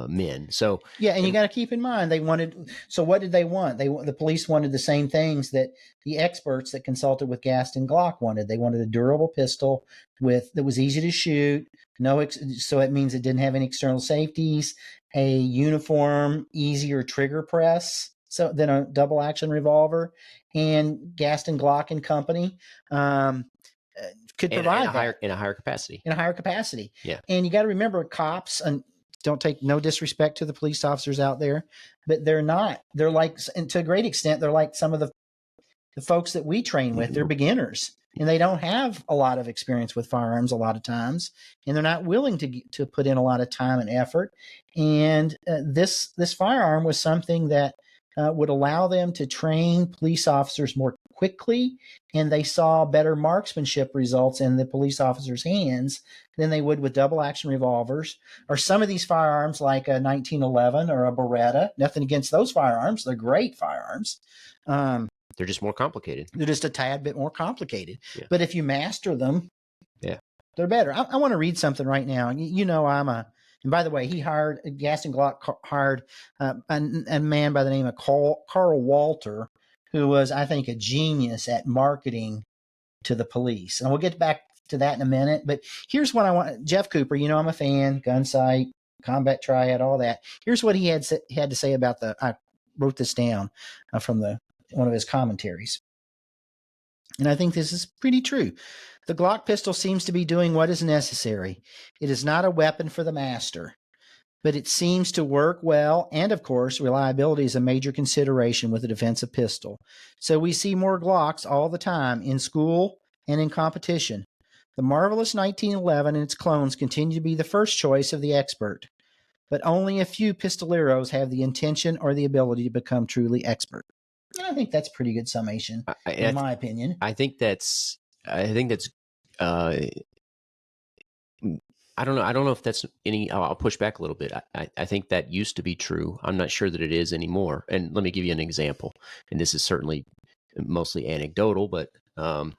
men. So yeah, and you got to keep in mind they wanted. So what did they want? The police wanted the same things that the experts that consulted with Gaston Glock wanted. They wanted a durable pistol that was easy to shoot. So it means it didn't have any external safeties. A uniform, easier trigger press. So than a double action revolver, and Gaston Glock and Company could provide that in a higher capacity. In a higher capacity. Yeah. And you got to remember, cops, and don't take no disrespect to the police officers out there, but they're not. They're like, and to a great extent, they're like some of the folks that we train with. They're beginners, and they don't have a lot of experience with firearms a lot of times, and they're not willing to put in a lot of time and effort. And this firearm was something that would allow them to train police officers more quickly, and they saw better marksmanship results in the police officers' hands than they would with double action revolvers or some of these firearms like a 1911 or a Beretta. Nothing against those firearms. They're great firearms. They're just more complicated. They're just a tad bit more complicated. Yeah. But if you master them, yeah, they're better. I want to read something right now. And by the way, Gaston Glock hired a man by the name of Carl Walter, who was, I think, a genius at marketing to the police. And we'll get back to that in a minute. But here's what I want. Jeff Cooper, I'm a fan, Gunsight, Combat Triad, all that. Here's what he had to say about I wrote this down from one of his commentaries. And I think this is pretty true. The Glock pistol seems to be doing what is necessary. It is not a weapon for the master, but it seems to work well. And of course, reliability is a major consideration with a defensive pistol. So we see more Glocks all the time in school and in competition. The marvelous 1911 and its clones continue to be the first choice of the expert, but only a few pistoleros have the intention or the ability to become truly expert. And I think that's a pretty good summation, in my opinion. I think that's. I don't know. I don't know if that's any. I'll push back a little bit. I think that used to be true. I'm not sure that it is anymore. And let me give you an example. And this is certainly mostly anecdotal, but I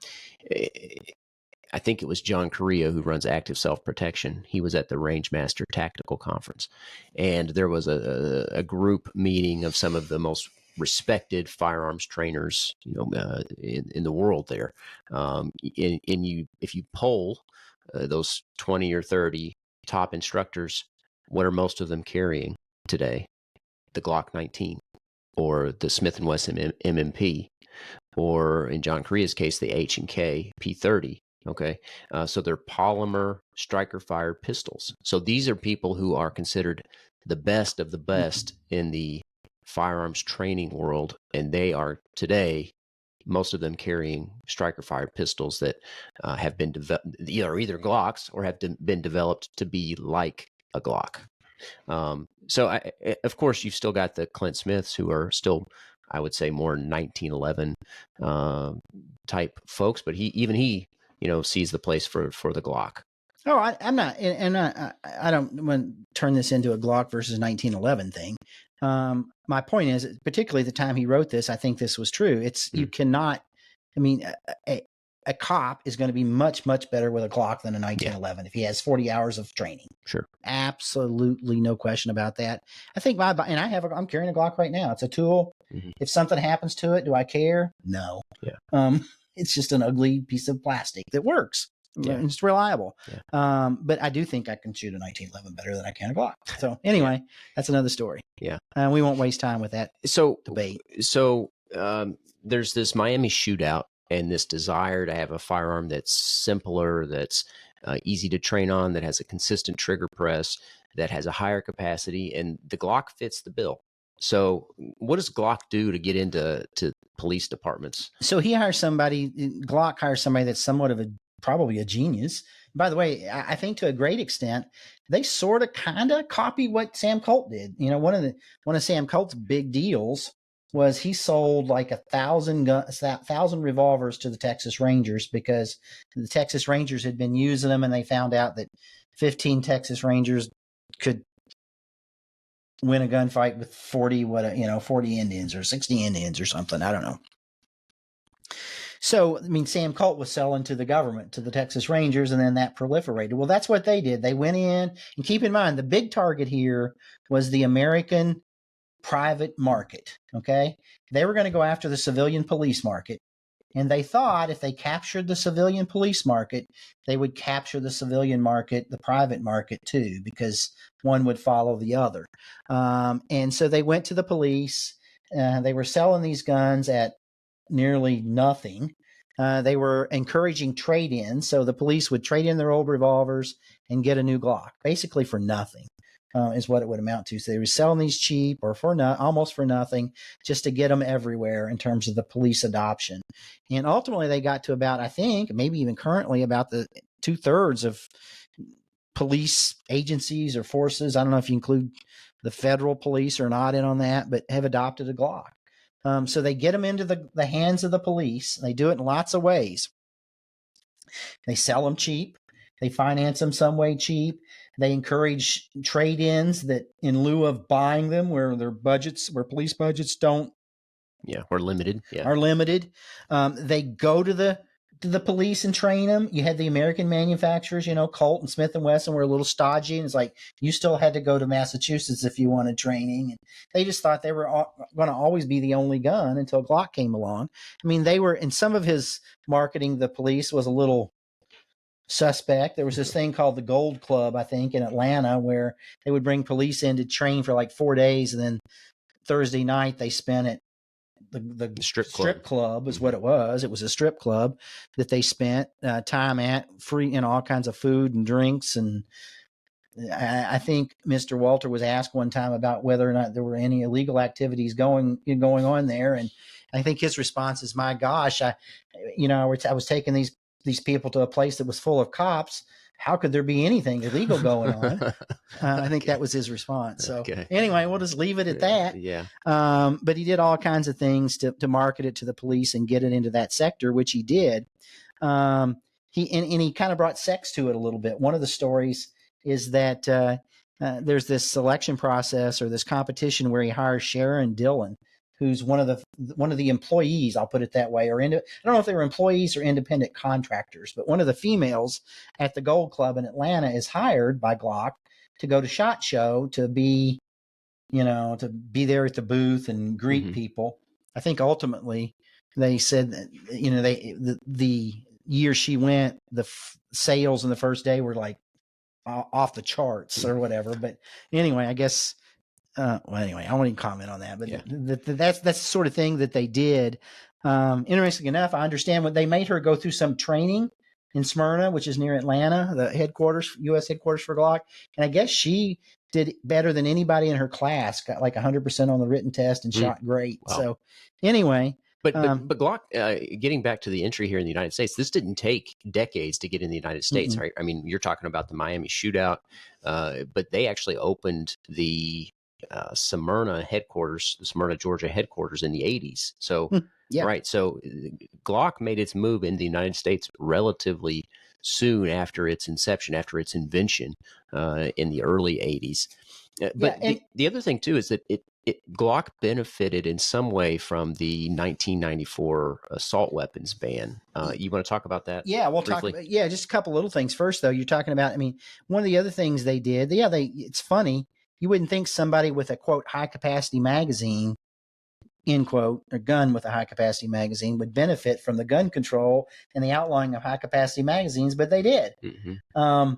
think it was John Correa, who runs Active Self-Protection. He was at the Range Master Tactical Conference, and there was a group meeting of some of the most respected firearms trainers, in the world there. If you poll those 20 or 30 top instructors, what are most of them carrying today? The Glock 19 or the Smith & Wesson MMP, or in John Correa's case, the H&K P30. Okay. So they're polymer striker fired pistols. So these are people who are considered the best of the best in the firearms training world. And they are today, most of them carrying striker fired pistols that have been either Glocks or have been developed to be like a Glock. So of course you've still got the Clint Smiths, who are still, I would say, more 1911 type folks, but he sees the place for the Glock. Oh, I'm not, and I don't want to turn this into a Glock versus 1911 thing. My point is, particularly at the time he wrote this, I think this was true. You cannot. I mean, a cop is going to be much, much better with a Glock than a 1911 if he has 40 hours of training. Sure, absolutely no question about that. I think I'm carrying a Glock right now. It's a tool. Mm-hmm. If something happens to it, do I care? No. Yeah. It's just an ugly piece of plastic that works. Yeah. It's reliable. Yeah. But I do think I can shoot a 1911 better than I can a Glock. So anyway, that's another story. Yeah. We won't waste time with that debate. So there's this Miami shootout and this desire to have a firearm that's simpler, that's easy to train on, that has a consistent trigger press, that has a higher capacity, and the Glock fits the bill. So what does Glock do to get into police departments? So Glock hires somebody that's somewhat of probably a genius. By the way, I think to a great extent, they sort of kind of copy what Sam Colt did. One of Sam Colt's big deals was he sold like 1,000 revolvers to the Texas Rangers because the Texas Rangers had been using them, and they found out that 15 Texas Rangers could win a gunfight with 40 Indians or 60 Indians or something. I don't know. So, I mean, Sam Colt was selling to the government, to the Texas Rangers, and then that proliferated. Well, that's what they did. They went in, and keep in mind, the big target here was the American private market. Okay. They were going to go after the civilian police market. And they thought if they captured the civilian police market, they would capture the civilian market, the private market too, because one would follow the other. And so they went to the police. They were selling these guns at nearly nothing. They were encouraging trade-ins. So the police would trade in their old revolvers and get a new Glock, basically for nothing. Is what it would amount to. So they were selling these cheap or for almost for nothing, just to get them everywhere in terms of the police adoption. And ultimately, they got to about, I think, maybe even currently, about the 2/3 of police agencies or forces. I don't know if you include the federal police or not in on that, but have adopted a Glock. So they get them into the hands of the police. They do it in lots of ways. They sell them cheap. They finance them some way cheap. They encourage trade-ins that in lieu of buying them where police budgets don't. Yeah, or limited. Yeah. Are limited. They go to the police and train them. You had the American manufacturers, Colt and Smith & Wesson were a little stodgy. And it's like, you still had to go to Massachusetts if you wanted training. And they just thought they were going to always be the only gun until Glock came along. I mean, they were, in some of his marketing, the police was a little suspect. There was this thing called the Gold Club, I think, in Atlanta, where they would bring police in to train for like 4 days. And then Thursday night they spent at the strip club is what it was. It was a strip club that they spent time at, free, all kinds of food and drinks. And I think Mr. Walter was asked one time about whether or not there were any illegal activities going on there. And I think his response is, my gosh, I was taking these people to a place that was full of cops. How could there be anything illegal going on? I think that was his response. So anyway, we'll just leave it at that. Yeah. But he did all kinds of things to market it to the police and get it into that sector, which he did. He kind of brought sex to it a little bit. One of the stories is that there's this selection process or this competition where he hires Sharon Dillon, who's one of the employees, I'll put it that way, I don't know if they were employees or independent contractors, but one of the females at the Gold Club in Atlanta is hired by Glock to go to SHOT Show to be there at the booth and greet people. I think ultimately they said that, the year she went, the sales in the first day were like off the charts or whatever. But anyway, I guess. I won't even comment on that, but yeah. That's the sort of thing that they did. Interesting enough, I understand what they made her go through some training in Smyrna, which is near Atlanta, the U.S. headquarters for Glock. And I guess she did better than anybody in her class, got like 100% on the written test and shot great. Wow. So anyway. But Glock, getting back to the entry here in the United States, this didn't take decades to get in the United States, right? I mean, you're talking about the Miami shootout, but they actually opened the Smyrna headquarters, the Smyrna, Georgia headquarters in the 80s. So, right. So Glock made its move in the United States relatively soon after its inception, after its invention in the early 80s. But the other thing too is that Glock benefited in some way from the 1994 assault weapons ban. You want to talk about that? Yeah, we'll briefly? Talk about, just a couple little things. First, though, you're talking about, one of the other things they did, it's funny. You wouldn't think somebody with a, quote, high-capacity magazine, end quote, or gun with a high-capacity magazine would benefit from the gun control and the outlawing of high-capacity magazines, but they did. Mm-hmm.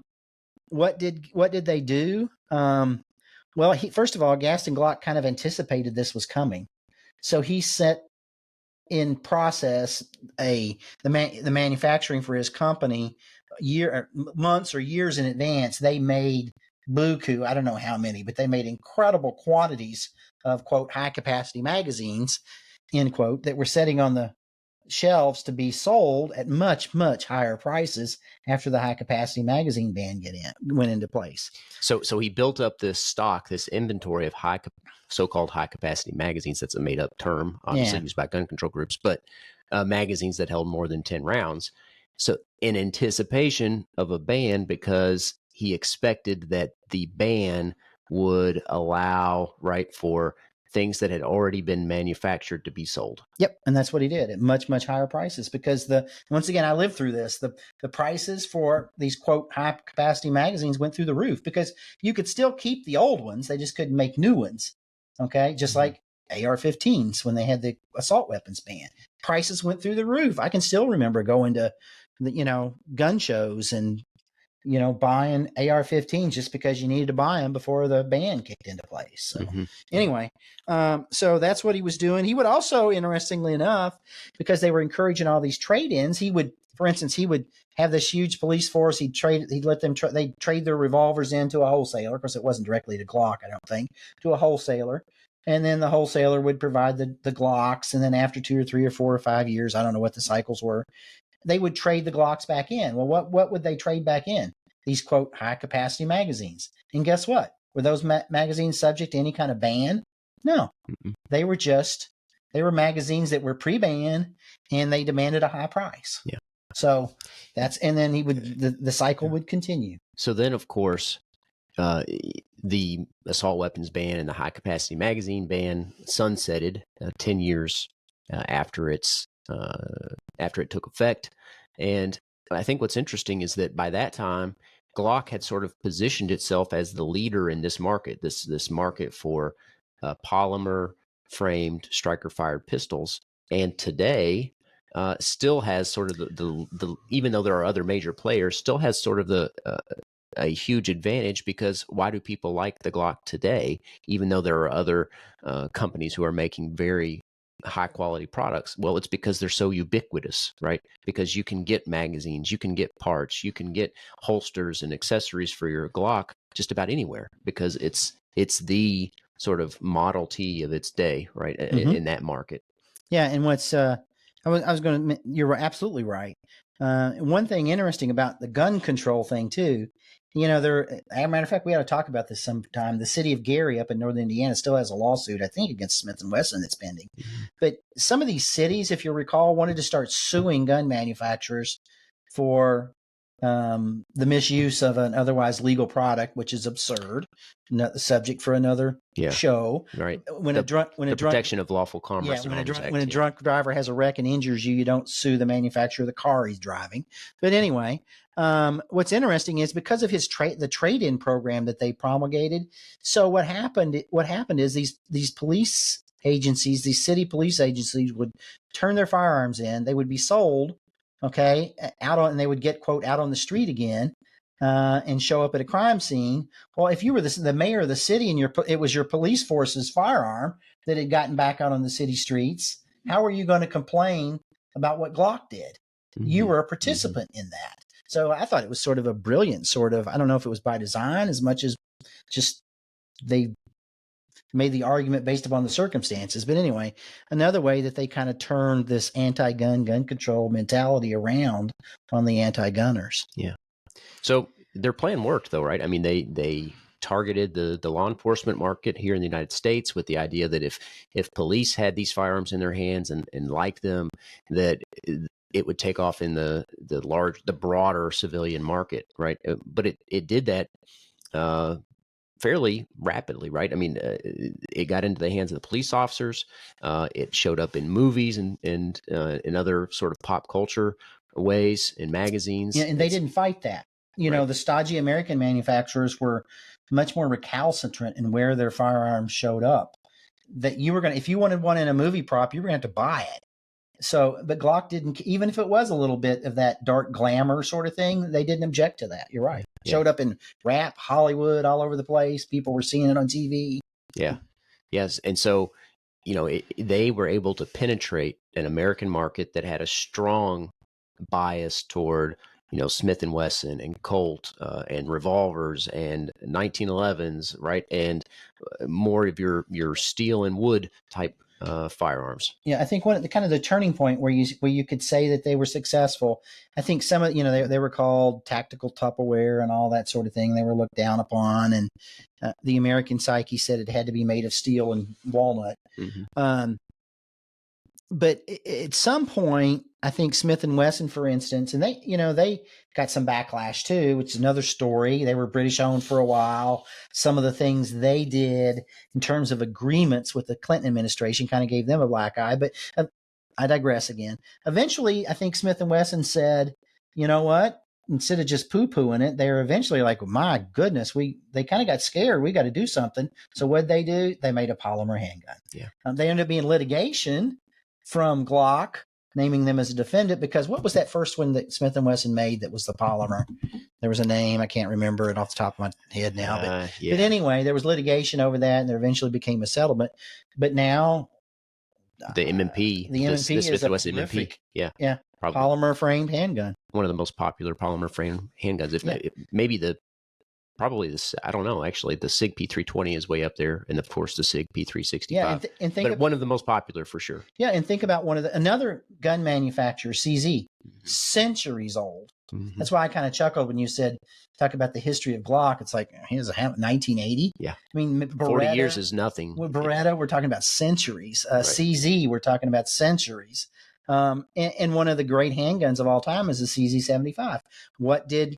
What did they do? Well, first of all, Gaston Glock kind of anticipated this was coming. So he set in process the manufacturing for his company months or years in advance. They made buku, I don't know how many, but they made incredible quantities of, quote, high capacity magazines, end quote, that were sitting on the shelves to be sold at much, much higher prices after the high capacity magazine ban went into place. So he built up this stock, this inventory of so-called high capacity magazines. That's a made up term, obviously used by gun control groups, but magazines that held more than 10 rounds. So in anticipation of a ban, because he expected that the ban would allow, right, for things that had already been manufactured to be sold. Yep, and that's what he did at much, much higher prices, because once again, I lived through this. The prices for these quote high capacity magazines went through the roof, because you could still keep the old ones, they just couldn't make new ones. Okay, just like AR-15s when they had the assault weapons ban, prices went through the roof. I can still remember going to gun shows and buying AR-15s just because you needed to buy them before the ban kicked into place. So anyway, so that's what he was doing. He would also, interestingly enough, because they were encouraging all these trade-ins, he would have this huge police force. He'd let them, they'd trade their revolvers into a wholesaler. Of course, it wasn't directly to Glock, I don't think, to a wholesaler. And then the wholesaler would provide the Glocks. And then after 2 or 3 or 4 or 5 years, I don't know what the cycles were, they would trade the Glocks back in. Well, what would they trade back in? These quote high capacity magazines. And guess what? Were those magazines subject to any kind of ban? No, they were magazines that were pre-ban, and they demanded a high price. Yeah. So and then the cycle would continue. So then, of course, the assault weapons ban and the high capacity magazine ban sunsetted 10 years after it took effect. And I think what's interesting is that by that time, Glock had sort of positioned itself as the leader in this market, this market for polymer framed striker fired pistols. And today still has sort of the even though there are other major players, still has sort of a huge advantage, because why do people like the Glock today, even though there are other companies who are making very high quality products? Well, it's because they're so ubiquitous, right? Because you can get magazines, you can get parts, you can get holsters and accessories for your Glock just about anywhere, because it's the sort of Model T of its day, right? In that market. Yeah, and what's you're absolutely right. One thing interesting about the gun control thing too, as a matter of fact, we ought to talk about this sometime. The city of Gary up in northern Indiana still has a lawsuit, I think, against Smith & Wesson that's pending. But some of these cities, if you recall, wanted to start suing gun manufacturers for the misuse of an otherwise legal product, which is absurd. Not the subject for another show. Right. When a protection of lawful commerce. Yeah, when a drunk driver has a wreck and injures you, you don't sue the manufacturer of the car he's driving. But anyway, what's interesting is because of the trade-in program that they promulgated. So what happened is these police agencies, these city police agencies, would turn their firearms in. They would be sold, and they would get quote out on the street again. And show up at a crime scene. Well, if you were the mayor of the city and it was your police force's firearm that had gotten back out on the city streets, how are you going to complain about what Glock did? You were a participant in that. So I thought it was sort of a brilliant I don't know if it was by design as much as just they made the argument based upon the circumstances. But anyway, another way that they kind of turned this gun control mentality around on the anti-gunners. Yeah. So their plan worked, though, right? I mean, they targeted the law enforcement market here in the United States with the idea that if police had these firearms in their hands and liked them, that it would take off in the broader civilian market, right? But it did that fairly rapidly, right? I mean, it got into the hands of the police officers. It showed up in movies and in other sort of pop culture ways, in magazines. Yeah, and they didn't fight that. The stodgy American manufacturers were much more recalcitrant in where their firearms showed up. That if you wanted one in a movie prop, you were going to have to buy it. So, but Glock didn't, even if it was a little bit of that dark glamour sort of thing, they didn't object to that. You're right. Yeah. Showed up in rap, Hollywood, all over the place. People were seeing it on TV. Yeah. Yes. And so, they were able to penetrate an American market that had a strong bias toward Smith & Wesson and Colt and revolvers and 1911s, right? And more of your steel and wood type firearms. Yeah, I think the turning point where you could say that they were successful. I think some of they were called tactical Tupperware and all that sort of thing. They were looked down upon, and the American psyche said it had to be made of steel and walnut. but at some point, I think Smith and Wesson, for instance, and they got some backlash too, which is another story. They were British owned for a while. Some of the things they did in terms of agreements with the Clinton administration kind of gave them a black eye. But I digress again. Eventually, I think Smith and Wesson said, you know what? Instead of just poo-pooing it, they were eventually like, my goodness, they kind of got scared. We got to do something. So what'd they do? They made a polymer handgun. Yeah. They ended up being litigation from Glock, naming them as a defendant, because what was that first one that Smith & Wesson made that was the polymer? There was a name. I can't remember it off the top of my head now. But anyway, there was litigation over that, and there eventually became a settlement. But now... the M&P. The M&P the is Smith & Wesson prolific. M&P. Yeah. Probably. Polymer framed handgun. One of the most popular polymer frame handguns. Maybe probably this, I don't know, actually, the SIG P320 is way up there, and of course the SIG P365. Yeah, and think but one of the most popular for sure. Yeah, and think about another gun manufacturer, CZ, centuries old. Mm-hmm. That's why I kind of chuckled when you talk about the history of Glock. It's like, here's 1980. Yeah. I mean, Beretta, 40 years is nothing. With Beretta, we're talking about centuries. Right. CZ, we're talking about centuries. And one of the great handguns of all time is the CZ75. What did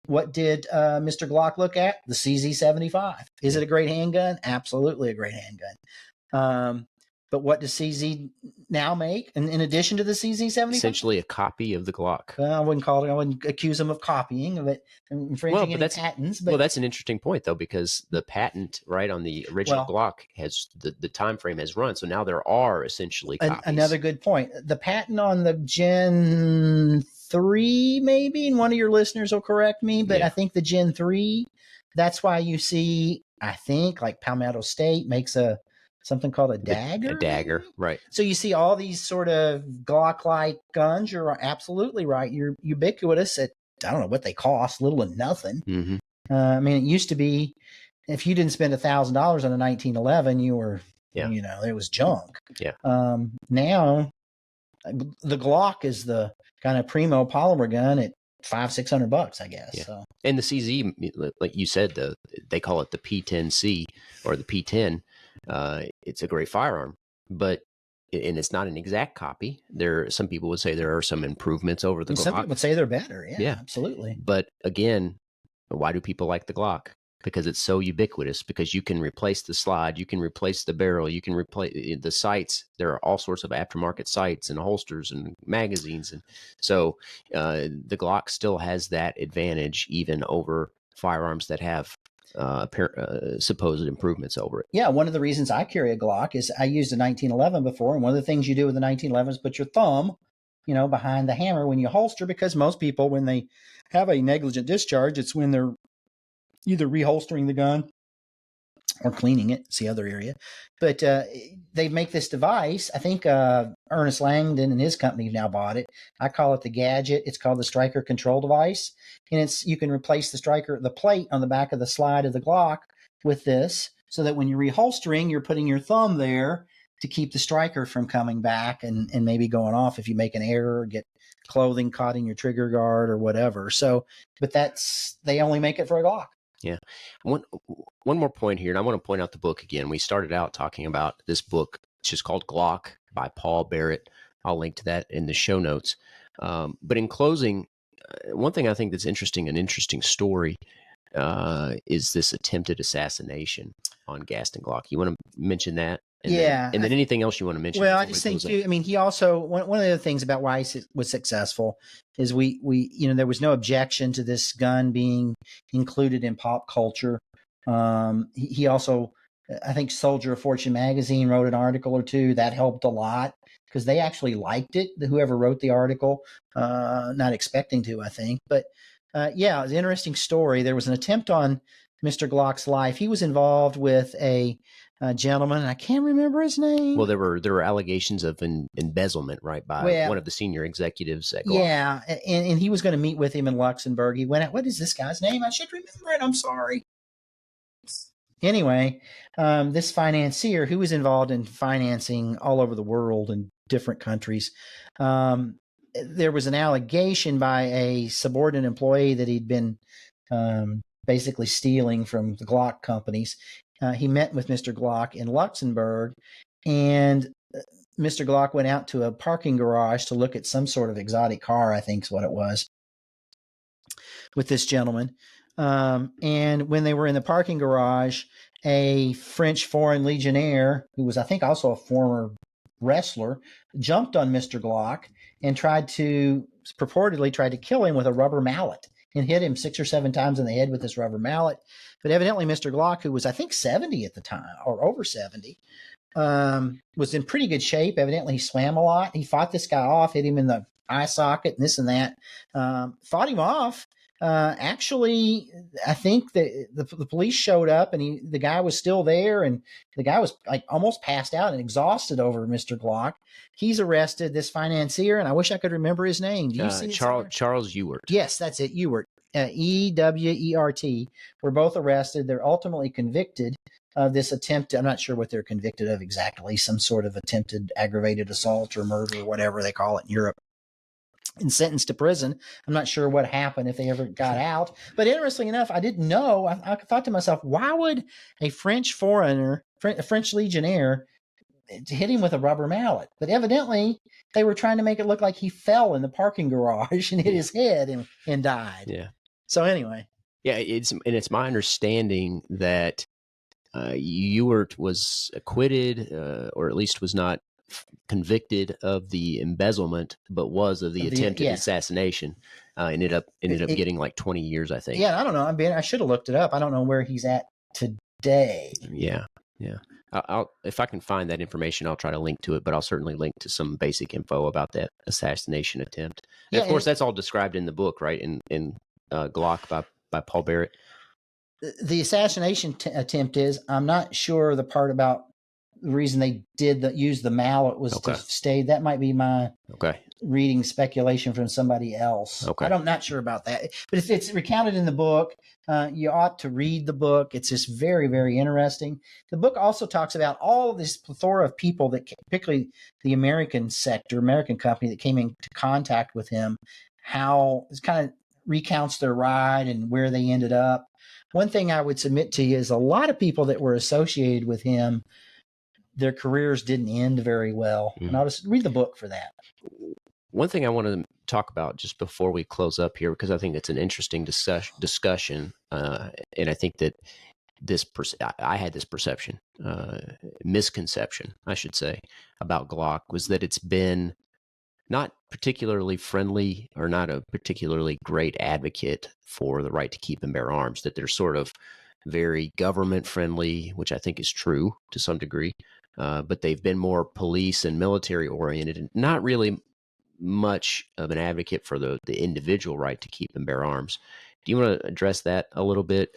Mr. Glock look at? The CZ75. Is it a great handgun? Absolutely a great handgun. But what does CZ now make? In addition to the CZ75? Essentially a copy of the Glock. I wouldn't accuse them of copying of it, infringing any patents. But that's an interesting point, though, because the patent right on the original Glock has the time frame has run. So now there are essentially copies. Another good point. The patent on the Gen 3, maybe, and one of your listeners will correct me, but I think the Gen 3, that's why you see, I think, like Palmetto State makes something called a dagger. A dagger, right. So you see all these sort of Glock-like guns. You're absolutely right. You're ubiquitous at, I don't know what they cost, little to nothing. Mm-hmm. I mean, it used to be, if you didn't spend $1,000 on a 1911, you were, it was junk. Yeah. Now, the Glock is the kind of primo polymer gun at $500-$600, I guess. Yeah. So. And the CZ, like you said, they call it the P10C or the P10. It's a great firearm, and it's not an exact copy. Some people would say there are some improvements over the Glock. Some people would say they're better. Yeah, absolutely. But again, why do people like the Glock? Because it's so ubiquitous, because you can replace the slide, you can replace the barrel, you can replace the sights. There are all sorts of aftermarket sights and holsters and magazines. And so the Glock still has that advantage even over firearms that have supposed improvements over it. Yeah, one of the reasons I carry a Glock is I used a 1911 before, and one of the things you do with the 1911 is put your thumb, behind the hammer when you holster, because most people, when they have a negligent discharge, it's when they're either reholstering the gun or cleaning it. It's the other area. But they make this device. I think Ernest Langdon and his company have now bought it. I call it the Gadget. It's called the Striker Control Device. And you can replace the plate on the back of the slide of the Glock with this, so that when you're reholstering, you're putting your thumb there to keep the striker from coming back and maybe going off if you make an error or get clothing caught in your trigger guard or whatever. So, but they only make it for a Glock. Yeah. One more point here, and I want to point out the book again. We started out talking about this book, which is called Glock by Paul Barrett. I'll link to that in the show notes. But in closing, one thing I think that's interesting, an interesting story, is this attempted assassination on Gaston Glock. You want to mention that? And then anything else you want to mention? Well, I just think too, I mean, he also, one of the other things about why he was successful is we there was no objection to this gun being included in pop culture. He also, I think Soldier of Fortune magazine wrote an article or two that helped a lot, because they actually liked it, whoever wrote the article, not expecting to, I think. But it was an interesting story. There was an attempt on Mr. Glock's life. He was involved with a gentleman, and I can't remember his name. Well, there were allegations of embezzlement, right, by one of the senior executives at Glock. Yeah, and he was going to meet with him in Luxembourg. He went out, what is this guy's name? I should remember it. I'm sorry. Anyway, this financier who was involved in financing all over the world in different countries, there was an allegation by a subordinate employee that he'd been basically stealing from the Glock companies. He met with Mr. Glock in Luxembourg, and Mr. Glock went out to a parking garage to look at some sort of exotic car, I think is what it was, with this gentleman. And when they were in the parking garage, a French Foreign Legionnaire, who was, I think, also a former wrestler, jumped on Mr. Glock and purportedly tried to kill him with a rubber mallet and hit him 6 or 7 times in the head with this rubber mallet. But evidently Mr. Glock, who was, I think, 70 at the time, or over 70, was in pretty good shape. Evidently he swam a lot. He fought this guy off, hit him in the eye socket and this and that, fought him off. Actually, I think the police showed up and the guy was still there, and the guy was like almost passed out and exhausted over Mr. Glock. He's arrested, this financier, and I wish I could remember his name. Do you see Charles Ewert? Yes, that's it, Ewert. Ewert, were both arrested. They're ultimately convicted of this attempt. I'm not sure what they're convicted of exactly, some sort of attempted aggravated assault or murder or whatever they call it in Europe, and sentenced to prison. I'm not sure what happened, if they ever got out. But interestingly enough, I didn't know. I thought to myself, why would a French foreigner, a French legionnaire, hit him with a rubber mallet? But evidently they were trying to make it look like he fell in the parking garage and hit his head and died. Yeah. So anyway. Yeah, it's my understanding that Ewert was acquitted, or at least was not convicted of the embezzlement, but was of the attempted assassination. Ended up getting like 20 years, I think. Yeah, I don't know. I should have looked it up. I don't know where he's at today. Yeah. I'll if I can find that information, I'll try to link to it, but I'll certainly link to some basic info about that assassination attempt. And of course, that's all described in the book, right? In Glock by Paul Barrett. The assassination attempt is, I'm not sure the part about the reason they did use the mallet was to stay. That might be my reading speculation from somebody else. I'm not sure about that. But if it's recounted in the book, you ought to read the book. It's just very, very interesting. The book also talks about all of this plethora of people that, particularly the American company that came into contact with him, how it kind of recounts their ride and where they ended up. One thing I would submit to you is a lot of people that were associated with him, their careers didn't end very well. And I'll just read the book for that. One thing I want to talk about just before we close up here, because I think it's an interesting discussion, and I think that I had this perception, misconception, I should say, about Glock, was that it's been not particularly friendly or not a particularly great advocate for the right to keep and bear arms, that they're sort of very government friendly, which I think is true to some degree. But they've been more police and military oriented, and not really much of an advocate for the individual right to keep and bear arms. Do you want to address that a little bit?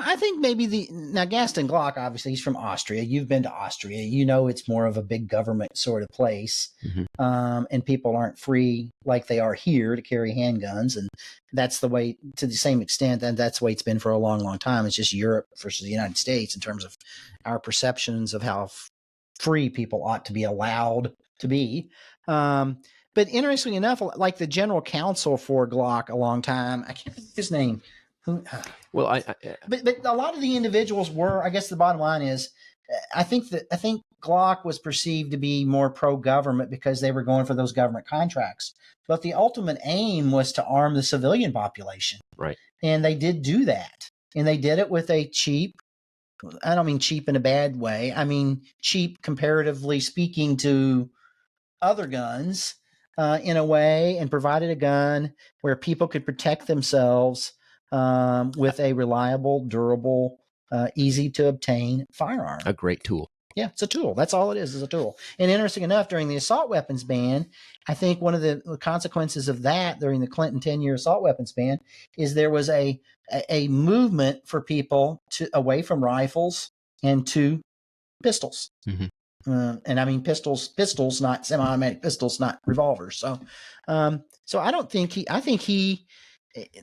I think maybe now Gaston Glock, obviously he's from Austria. You've been to Austria. You know it's more of a big government sort of place. And people aren't free like they are here to carry handguns. And that's the way, to the same extent, and that's the way it's been for a long, long time. It's just Europe versus the United States in terms of our perceptions of how free people ought to be allowed to be. But interestingly enough, like the general counsel for Glock a long time, I can't think of his name. But a lot of the individuals were, I guess the bottom line is, I think Glock was perceived to be more pro-government because they were going for those government contracts. But the ultimate aim was to arm the civilian population. Right. And they did do that. And they did it with a cheap, I don't mean cheap in a bad way. I mean cheap comparatively speaking to other guns, in a way, and provided a gun where people could protect themselves with a reliable, durable, easy to obtain firearm. A great tool. Yeah, it's a tool. That's all it is a tool. And interesting enough, during the assault weapons ban, I think one of the consequences of that during the Clinton 10-year assault weapons ban is there was a movement for people away from rifles and to pistols. And I mean pistols, not semi-automatic pistols, not revolvers. So I don't think I think he,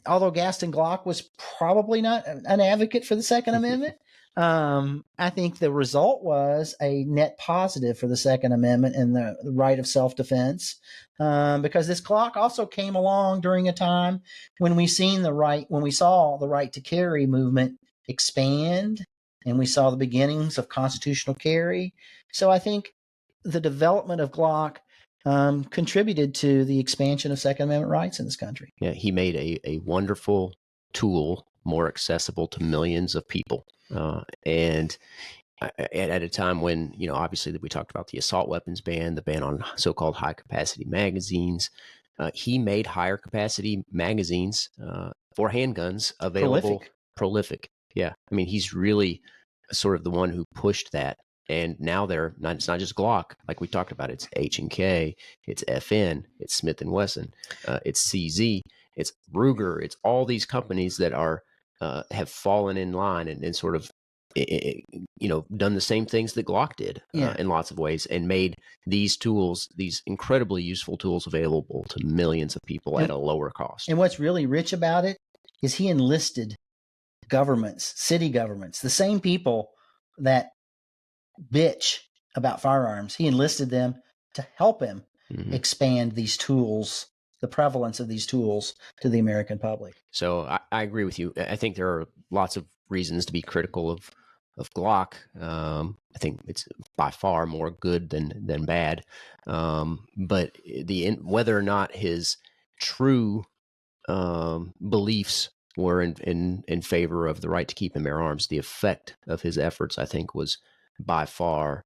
although Gaston Glock was probably not an advocate for the Second Amendment, I think the result was a net positive for the Second Amendment and the right of self-defense, because this Glock also came along during a time when we saw the right to carry movement expand, and we saw the beginnings of constitutional carry. So I think the development of Glock contributed to the expansion of Second Amendment rights in this country. Yeah, he made a wonderful tool more accessible to millions of people. And at a time when, obviously we talked about the assault weapons ban, the ban on so-called high capacity magazines. He made higher capacity magazines for handguns available. Prolific. Yeah. I mean, he's really sort of the one who pushed that. And now it's not just Glock, like we talked about. It's H&K, it's FN, it's Smith & Wesson, it's CZ, it's Ruger. It's all these companies that are have fallen in line and sort of, done the same things that Glock did in lots of ways, and made these tools, these incredibly useful tools, available to millions of people at a lower cost. And what's really rich about it is he enlisted governments, city governments, the same people that bitch about firearms. He enlisted them to help him expand these tools, the prevalence of these tools to the American public. So I agree with you. I think there are lots of reasons to be critical of Glock. I think it's by far more good than bad. But whether or not his true beliefs were in favor of the right to keep and bear arms, the effect of his efforts, I think, was by far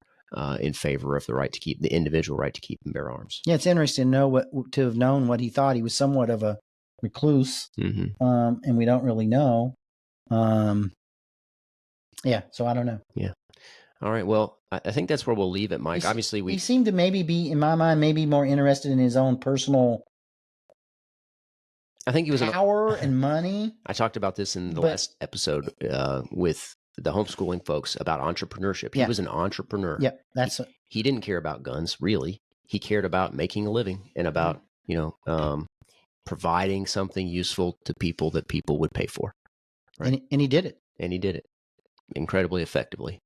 in favor of the individual right to keep and bear arms. Yeah, it's interesting to have known what he thought. He was somewhat of a recluse, and we don't really know. So I don't know. Yeah. All right. Well, I think that's where we'll leave it, Mike. Obviously, he seemed to maybe be, in my mind, maybe more interested in his own personal. I think he was power and money. I talked about this in the last episode with the homeschooling folks about entrepreneurship. He was an entrepreneur. Yeah, he didn't care about guns, really. He cared about making a living and about providing something useful to people that people would pay for. Right? And he did it. And he did it incredibly effectively.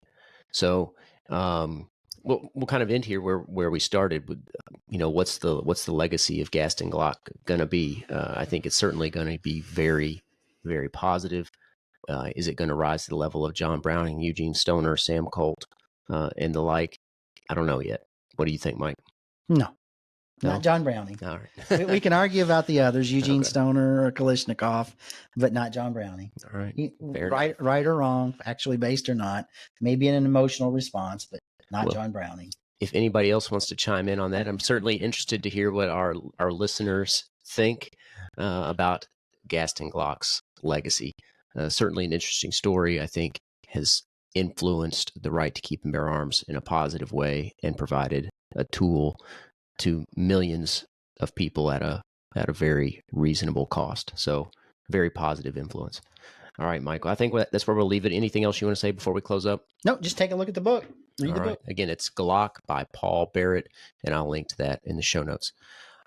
So we'll kind of end here where we started with, what's the legacy of Gaston Glock going to be? I think it's certainly going to be very, very positive. Is it going to rise to the level of John Browning, Eugene Stoner, Sam Colt, and the like? I don't know yet. What do you think, Mike? No, not John Browning. All right. we can argue about the others, Eugene Stoner or Kalashnikov, but not John Browning. All right. Right or wrong, actually based or not, maybe in an emotional response, but not John Browning. If anybody else wants to chime in on that, I'm certainly interested to hear what our listeners think about Gaston Glock's legacy. Certainly an interesting story, I think, has influenced the right to keep and bear arms in a positive way and provided a tool to millions of people at a very reasonable cost. So very positive influence. All right, Michael, I think that's where we'll leave it. Anything else you want to say before we close up? No, just take a look at the book. Read the book. Again, it's Glock by Paul Barrett, and I'll link to that in the show notes.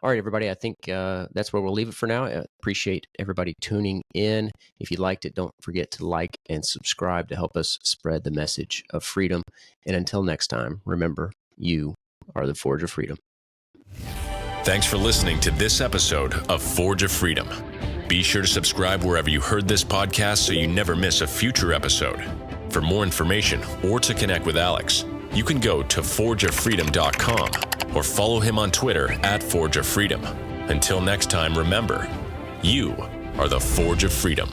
All right, everybody, I think that's where we'll leave it for now. I appreciate everybody tuning in. If you liked it, don't forget to like and subscribe to help us spread the message of freedom. And until next time, remember, you are the Forge of Freedom. Thanks for listening to this episode of Forge of Freedom. Be sure to subscribe wherever you heard this podcast so you never miss a future episode. For more information or to connect with Alex, you can go to forgeoffreedom.com or follow him on Twitter at Forge of Freedom. Until next time, remember, you are the Forge of Freedom.